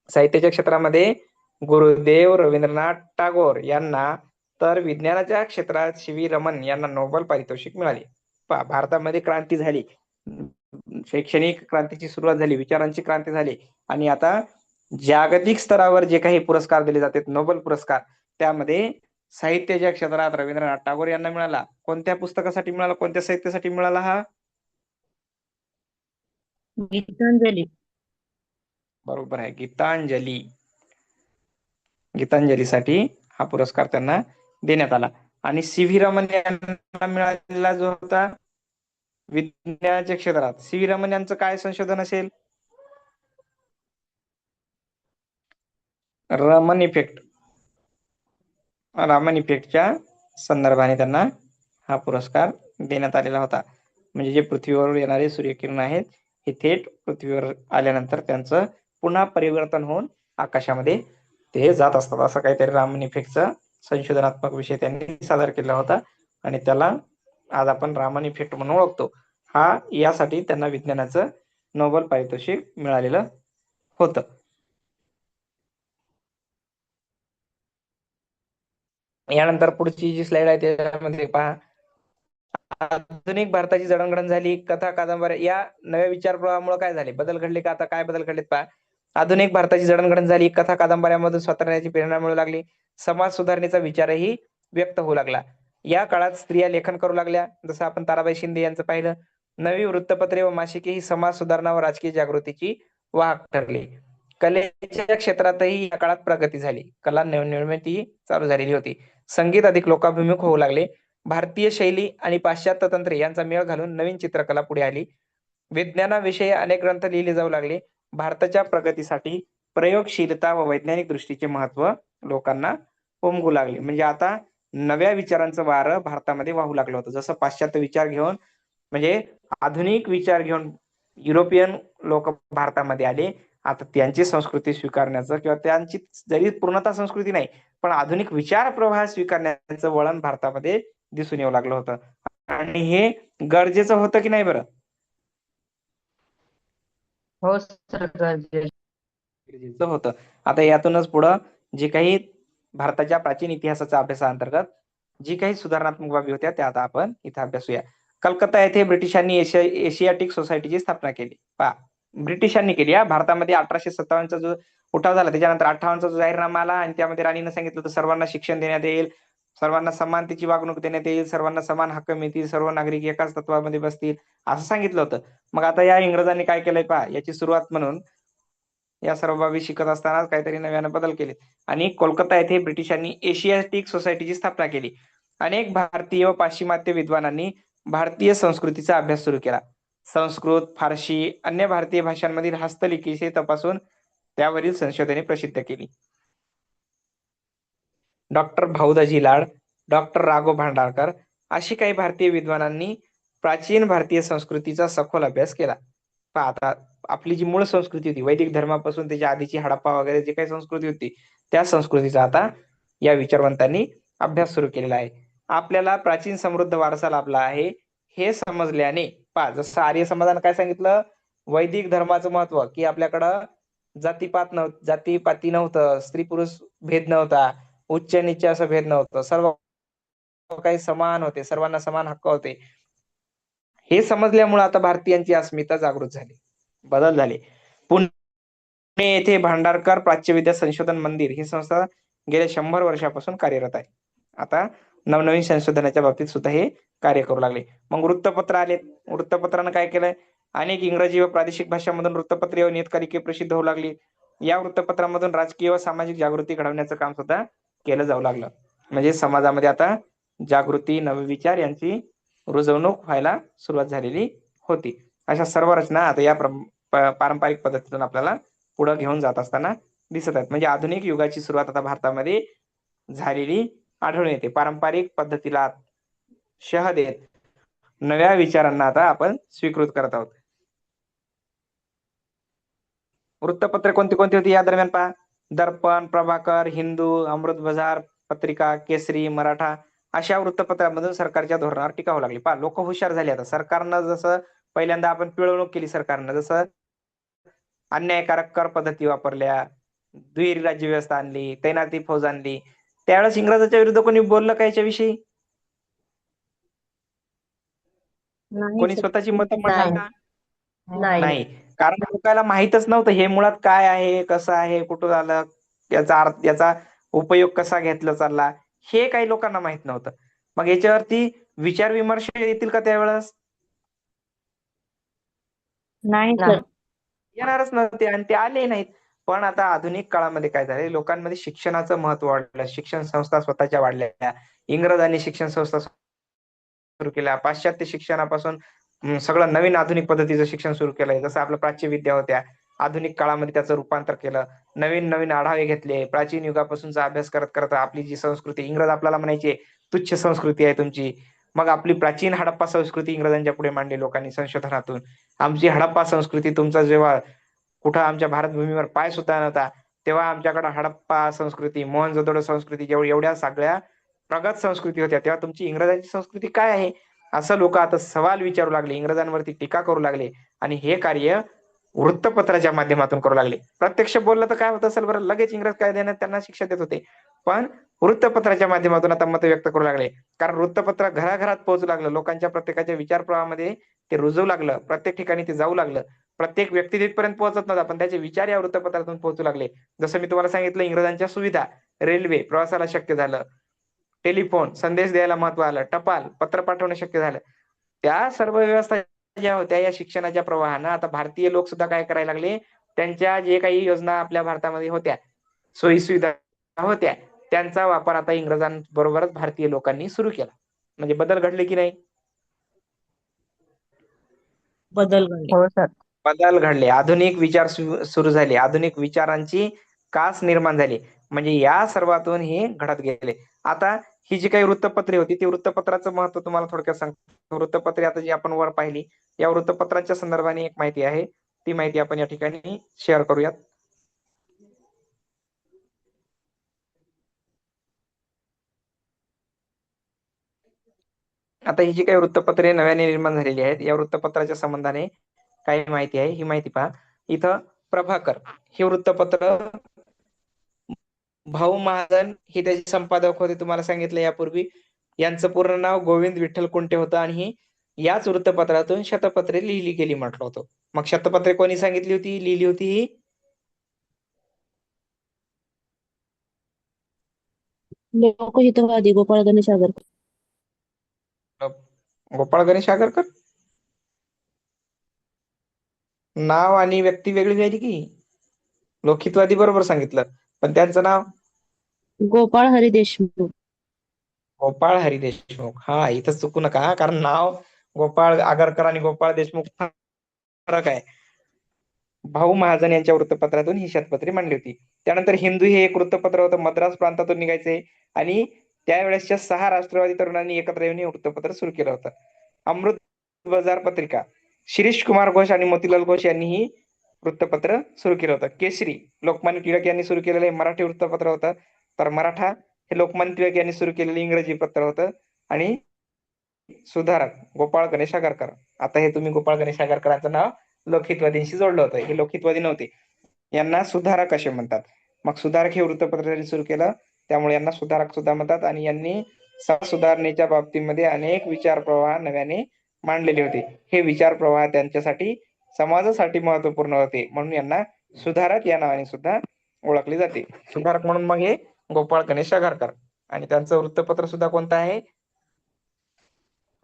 साहित्याच्या क्षेत्रामध्ये गुरुदेव रवींद्रनाथ टागोर यांना तर विज्ञानाच्या क्षेत्रात सी.व्ही. रमन यांना नोबेल पारितोषिक मिळाले. भारतामध्ये क्रांती झाली, शैक्षणिक क्रांतीची सुरुवात झाली, विचारांची क्रांती झाली आणि आता जागतिक स्तरावर जे काही पुरस्कार दिले जातात नोबेल पुरस्कार, त्यामध्ये साहित्याच्या क्षेत्रात रवींद्रनाथ टागोर यांना मिळाला. कोणत्या पुस्तकासाठी मिळाला, कोणत्या साहित्यासाठी मिळाला हा? गीतांजली. बरोबर आहे, गीतांजली. गीतांजलीसाठी हा पुरस्कार त्यांना देण्यात आला. आणि सी.व्ही. रमन यांना मिळालेला जो होता विज्ञानाच्या क्षेत्रात, सी.व्ही. रमन यांचं काय संशोधन असेल? रमन इफेक्ट. रामन इफेक्टच्या संदर्भाने त्यांना हा पुरस्कार देण्यात आलेला होता. म्हणजे जे पृथ्वीवर येणारे सूर्यकिरण आहेत हे थेट पृथ्वीवर आल्यानंतर त्यांचं पुन्हा परिवर्तन होऊन आकाशामध्ये ते जात असतात, असं काहीतरी रामन इफेक्टचा संशोधनात्मक विषय त्यांनी सादर केला होता आणि त्याला आज आपण रामन इफेक्ट म्हणून ओळखतो. हा यासाठी त्यांना विज्ञानाचं नोबेल पारितोषिक मिळालेलं होतं. यानंतर पुढची जी स्लाइड आहे त्यामध्ये पहा, आधुनिक भारताची जडणघडण झाली. कथा कादंबऱ्या या नव्या विचार प्रवाहामुळे काय झाले, बदल घडले का? आता काय बदल घडलेत पहा. आधुनिक भारताची जडणघडण झाली, कथा कादंबऱ्यामधून स्वातंत्र्याची प्रेरणा मिळू लागली, समाज सुधारणेचा विचारही व्यक्त होऊ लागला. या काळात स्त्रिया लेखन करू लागल्या, जसं आपण ताराबाई शिंदे यांचं पाहिलं. नवी वृत्तपत्रे व मासिके ही समाज सुधारणा व राजकीय जागृतीची वाहक ठरली. कलेच्या क्षेत्रातही या काळात प्रगती झाली, कला निर्मिती चालू झालेली होती. संगीत अधिक लोकाभिमुख होऊ लागले. भारतीय शैली आणि पाश्चात्य तंत्रे यांचा मेळ घालून नवीन चित्रकला पुढे आली. विज्ञानाविषयी अनेक ग्रंथ लिहिले जाऊ लागले. भारताच्या प्रगतीसाठी प्रयोगशीलता व वैज्ञानिक दृष्टीचे महत्व लोकांना उमगू लागले. म्हणजे आता नव्या विचारांचं वारं भारतामध्ये वाहू लागलं होतं. जसं पाश्चात्य विचार घेऊन, म्हणजे आधुनिक विचार घेऊन युरोपियन लोक भारतामध्ये आले, आता त्यांची संस्कृती स्वीकारण्याचं किंवा त्यांची जरी पूर्णतः संस्कृती नाही पण आधुनिक विचार प्रवाह स्वीकारण्याचं वळण भारतामध्ये दिसून येऊ लागलं होतं. आणि हे गरजेचं होतं की नाही बरं? हो सर, गरजेचं होतं. आता यातूनच पुढं जे काही भारताच्या प्राचीन इतिहासाच्या अभ्यासाअंतर्गत जी काही सुधारणात्मक बाबी होत्या त्या आता आपण इथं अभ्यासूया. कलकत्ता येथे ब्रिटिशांनी एशियाटिक सोसायटीची स्थापना केली. पहा, ब्रिटिशांनी केली. भारतामध्ये 1857चा जो उठाव झाला त्याच्यानंतर 58चा जो जाहीरनामा आला आणि त्यामध्ये राणीनं सांगितलं होतं सर्वांना शिक्षण देण्यात येईल, सर्वांना समानतेची वागणूक देण्यात येईल, सर्वांना समान हक्क मिळतील, सर्व नागरिक एकाच तत्वामध्ये बसतील, असं सांगितलं होतं. मग आता या इंग्रजांनी काय केलंय पहा, याची सुरुवात म्हणून या सर्व बाबी शिकत असताना काहीतरी नव्यानं बदल केले आणि कोलकाता येथे ब्रिटिशांनी एशियाटिक सोसायटीची स्थापना केली. अनेक भारतीय व पाश्चिमात्य विद्वानांनी भारतीय संस्कृतीचा अभ्यास सुरू केला. संस्कृत, फारशी, अन्य भारतीय भाषांमधील हस्तलिखिते तपासून त्यावरील संशोधने प्रसिद्ध केली. डॉक्टर भाऊदाजी लाड, डॉक्टर राघव भांडारकर अशी काही भारतीय विद्वानांनी प्राचीन भारतीय संस्कृतीचा सखोल अभ्यास केला. आता आपली जी मूळ संस्कृती होती वैदिक धर्मापासून त्याच्या आधीची हडप्पा वगैरे जी काही संस्कृती होती त्या संस्कृतीचा आता या विचारवंतांनी अभ्यास सुरू केलेला आहे. आपल्याला प्राचीन समृद्ध वारसा लाभला आहे हे समजल्याने पहा, जसं आर्य समाजानं काय सांगितलं, वैदिक धर्माचं महत्व, की आपल्याकडं जातीपाती नव्हतं, स्त्री पुरुष भेद नव्हता, उच्च नीच असं भेद नव्हतं, सर्व काही समान होते, सर्वांना समान हक्क होते. हे समजल्यामुळे आता भारतीयांची अस्मिता जागृत झाली, बदल झाले. पुणे येथे भांडारकर प्राच्यविद्या संशोधन मंदिर ही संस्था गेल्या 100 वर्षापासून कार्यरत आहे. आता नवनवीन संशोधनाच्या बाबतीत सुद्धा हे कार्य करू लागले. मग वृत्तपत्र आले. वृत्तपत्रानं काय केलंय, अनेक इंग्रजी व प्रादेशिक भाषांमधून वृत्तपत्रे व नियतकालिके प्रसिद्ध होऊ लागली. या वृत्तपत्रांमधून राजकीय व सामाजिक जागृती घडवण्याचं काम सुद्धा केलं जाऊ लागलं. म्हणजे समाजामध्ये आता जागृती, नवविचार यांची रुजवणूक व्हायला सुरुवात झालेली होती. अशा सर्व रचना आता या पारंपरिक पद्धतीतून आपल्याला पुढे घेऊन जात असताना दिसत आहेत. म्हणजे आधुनिक युगाची सुरुवात आता भारतामध्ये झालेली आढळून येते. पारंपरिक पद्धतीला शह देत नव्या विचारांना आता आपण स्वीकृत करत आहोत. वृत्तपत्रे कोणती कोणती होती या दरम्यान पहा, दर्पण, प्रभाकर, हिंदू, अमृत बाजार पत्रिका, केसरी, मराठा अशा वृत्तपत्रांमधून सरकारच्या धोरणावर टीका होऊ लागली. पहा, लोक हुशार झाले. आता सरकारनं जसं पहिल्यांदा आपण पिळवणूक केली, सरकारनं जसं अन्यायकारक कर पद्धती वापरल्या, दुहेरी राज्य व्यवस्था आणली, तैनाती फौज आणली, त्यावेळेस इंग्रजाच्या विरुद्ध कोणी बोललं का याच्याविषयी? नाही कोणी सर. स्वतःची मतं मांडली का? नाही. नाही. कारण लोकांना माहीतच नव्हतं हे मुळात काय आहे, कसं आहे, कुठून आलं, याचा अर्थ, याचा उपयोग कसा घेतला चालला, हे काही लोकांना माहित नव्हतं. मग याच्यावरती विचार विमर्श येतील का त्यावेळेस? नाही नाही. सर. येणारच नव्हते आणि ते आले नाहीत. पण आता आधुनिक काळामध्ये काय झालंय, लोकांमध्ये शिक्षणाचं महत्व वाढलं, शिक्षण संस्था स्वतःच्या वाढल्या, इंग्रजांनी शिक्षण संस्था सुरू केल्या, पाश्चात्य शिक्षणापासून सगळं नवीन आधुनिक पद्धतीचं शिक्षण सुरू केलंय. जसं आपलं प्राच्य विद्या होत्या, आधुनिक काळामध्ये त्याचं रूपांतर केलं, नवीन नवीन आढावे घेतले, प्राचीन युगापासूनचा अभ्यास करत करत आपली जी संस्कृती, इंग्रज आपल्याला म्हणायचे तुच्छ संस्कृती आहे तुमची. मग आपली प्राचीन हडप्पा संस्कृती इंग्रजांच्या पुढे मांडली लोकांनी संशोधनातून. आमची हडप्पा संस्कृती, तुमचा जेव्हा कुठं आमच्या भारतभूमीवर पाय सुद्धा नव्हता तेव्हा आमच्याकडे हडप्पा संस्कृती, मोहनजोदडो संस्कृती, जेवढ्या एवढ्या सगळ्या प्रगत संस्कृती होत्या, तेव्हा तुमची इंग्रजांची संस्कृती काय आहे, असं लोक आता सवाल विचारू लागले, इंग्रजांवरती टीका करू लागले. आणि हे कार्य वृत्तपत्राच्या माध्यमातून करू लागले. प्रत्यक्ष बोललं तर काय होत असेल बरं, लगेच इंग्रज कायद्याने त्यांना शिक्षा देत होते. पण वृत्तपत्राच्या माध्यमातून आता मत व्यक्त करू लागले, कारण वृत्तपत्र घराघरात पोहोचू लागलं, लोकांच्या प्रत्येकाच्या विचार प्रवाहामध्ये ते रुजू लागलं, प्रत्येक ठिकाणी ते जाऊ लागलं. प्रत्येक व्यक्ती तिथपर्यंत पोहोचत नव्हता, पण त्याचे विचार या वृत्तपत्रातून पोहोचू लागले. जसं मी तुम्हाला सांगितलं, इंग्रजांच्या सुविधा, रेल्वे प्रवासाला शक्य झालं, टेलिफोन, संदेश द्यायला महत्व आलं, टपाल, पत्र पाठवणं शक्य झालं. त्या सर्व व्यवस्था ज्या होत्या या शिक्षणाच्या प्रवाहानं आता भारतीय लोक सुद्धा काय करायला लागले, त्यांच्या जे काही योजना आपल्या भारतामध्ये होत्या, सोयी सुविधा होत्या, त्यांचा वापर आता इंग्रजांबरोबरच भारतीय लोकांनी सुरू केला. म्हणजे बदल घडले की नाही? बदल घडले. हो सर. बदल घडले, आधुनिक विचार सुरू झाले, आधुनिक विचारांची कास निर्माण झाली. म्हणजे या सर्वातून हे घडत गेले. आता ही जी काही वृत्तपत्रे होती, ती वृत्तपत्राचं महत्व तुम्हाला थोडक्यात सांगतो. वृत्तपत्रे आता जी आपण वर पाहिली, या वृत्तपत्रांच्या संदर्भाने एक माहिती आहे, ती माहिती आपण या ठिकाणी शेअर करूयात. आता ही जी काही वृत्तपत्रे नव्याने निर्माण झालेली आहेत, या वृत्तपत्राच्या संबंधाने काही माहिती आहे, ही माहिती पहा. इथं प्रभाकर हे वृत्तपत्र, भाऊ महाजन हे त्याचे संपादक होते, तुम्हाला सांगितलं यापूर्वी. यांचं पूर्ण नाव गोविंद विठ्ठल कुंटे होतं आणि याच वृत्तपत्रातून शतपत्रे लिहिली गेली म्हटलं होतं. मग शतपत्रे कोणी सांगितली होती, लिहिली होती ही? लोकहितवादी गोपाळ गणेश आगरकर. गोपाळ गणेश आगरकर. नाव आणि व्यक्ती वेगळी झाली की? लोकहितवादी बरोबर सांगितलं, पण त्यांचं नाव गोपाळ हरी देशमुख. गोपाळ हरी देशमुख. हा, इथं चुकू नका, कारण नाव गोपाळ आगरकर आणि गोपाळ देशमुख फरक आहे. भाऊ महाजन यांच्या वृत्तपत्रातून ही शतपत्रे मांडली होती. त्यानंतर हिंदू हे एक वृत्तपत्र होतं, मद्रास प्रांतातून निघायचे आणि त्यावेळेसच्या 6 राष्ट्रवादी तरुणांनी एकत्र येऊन हे वृत्तपत्र सुरू केलं होतं. अमृत बाजार पत्रिका, शिरीष कुमार घोष आणि मोतीलाल घोष यांनी ही वृत्तपत्र सुरू केलं होतं. केसरी लोकमान्य टिळक यांनी सुरू केलेलं हे मराठी वृत्तपत्र होतं. तर मराठा हे लोकमान्य टिळक यांनी सुरू केलेलं इंग्रजी पत्र होतं. आणि सुधारक गोपाळ गणेश आगरकर. आता हे तुम्ही गोपाळ गणेश आगरकरांचं नाव लोकहितवादींशी जोडलं होतं, हे लोकहितवादी नव्हते, यांना सुधारक असे म्हणतात. मग सुधारक हे वृत्तपत्र त्यांनी सुरू केलं, त्यामुळे यांना सुधारक सुद्धा म्हणतात. आणि यांनी सुधारणेच्या बाबतीमध्ये अनेक विचार प्रवाह नव्याने मांडलेले होते. हे विचार प्रवाह त्यांच्यासाठी समाजासाठी महत्वपूर्ण होते, म्हणून यांना सुधारक या नावाने सुद्धा ओळखले जाते. सुधारक म्हणून मग हे गोपाळ गणेश आगरकर. आणि त्यांचं वृत्तपत्र सुद्धा कोणतं आहे?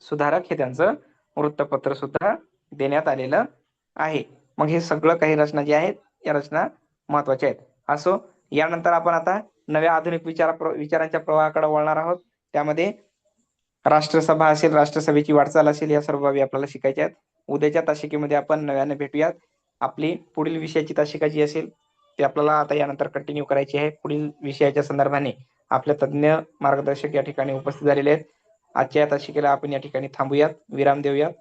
सुधारक हे त्यांचं वृत्तपत्र सुद्धा देण्यात आलेलं आहे. मग हे सगळं काही रचना जी आहेत, या रचना महत्वाच्या आहेत. असो, यानंतर आपण आता नव्या आधुनिक विचारांच्या प्रवाहाकडे वळणार आहोत. त्यामध्ये राष्ट्रसभा असेल, राष्ट्रसभेची वाटचाल असेल, या सर्व बाबी आपल्याला शिकायच्या आहेत. उद्याच्या तासिकेमध्ये आपण नव्याने भेटूयात. आपली पुढील विषयाची तासिका जी असेल ती आपल्याला आता यानंतर कंटिन्यू करायची आहे. पुढील विषयाच्या संदर्भाने आपले तज्ञ मार्गदर्शक या ठिकाणी उपस्थित झालेले आहेत. आजच्या या तासिकेला आपण या ठिकाणी थांबूयात, विराम देऊयात.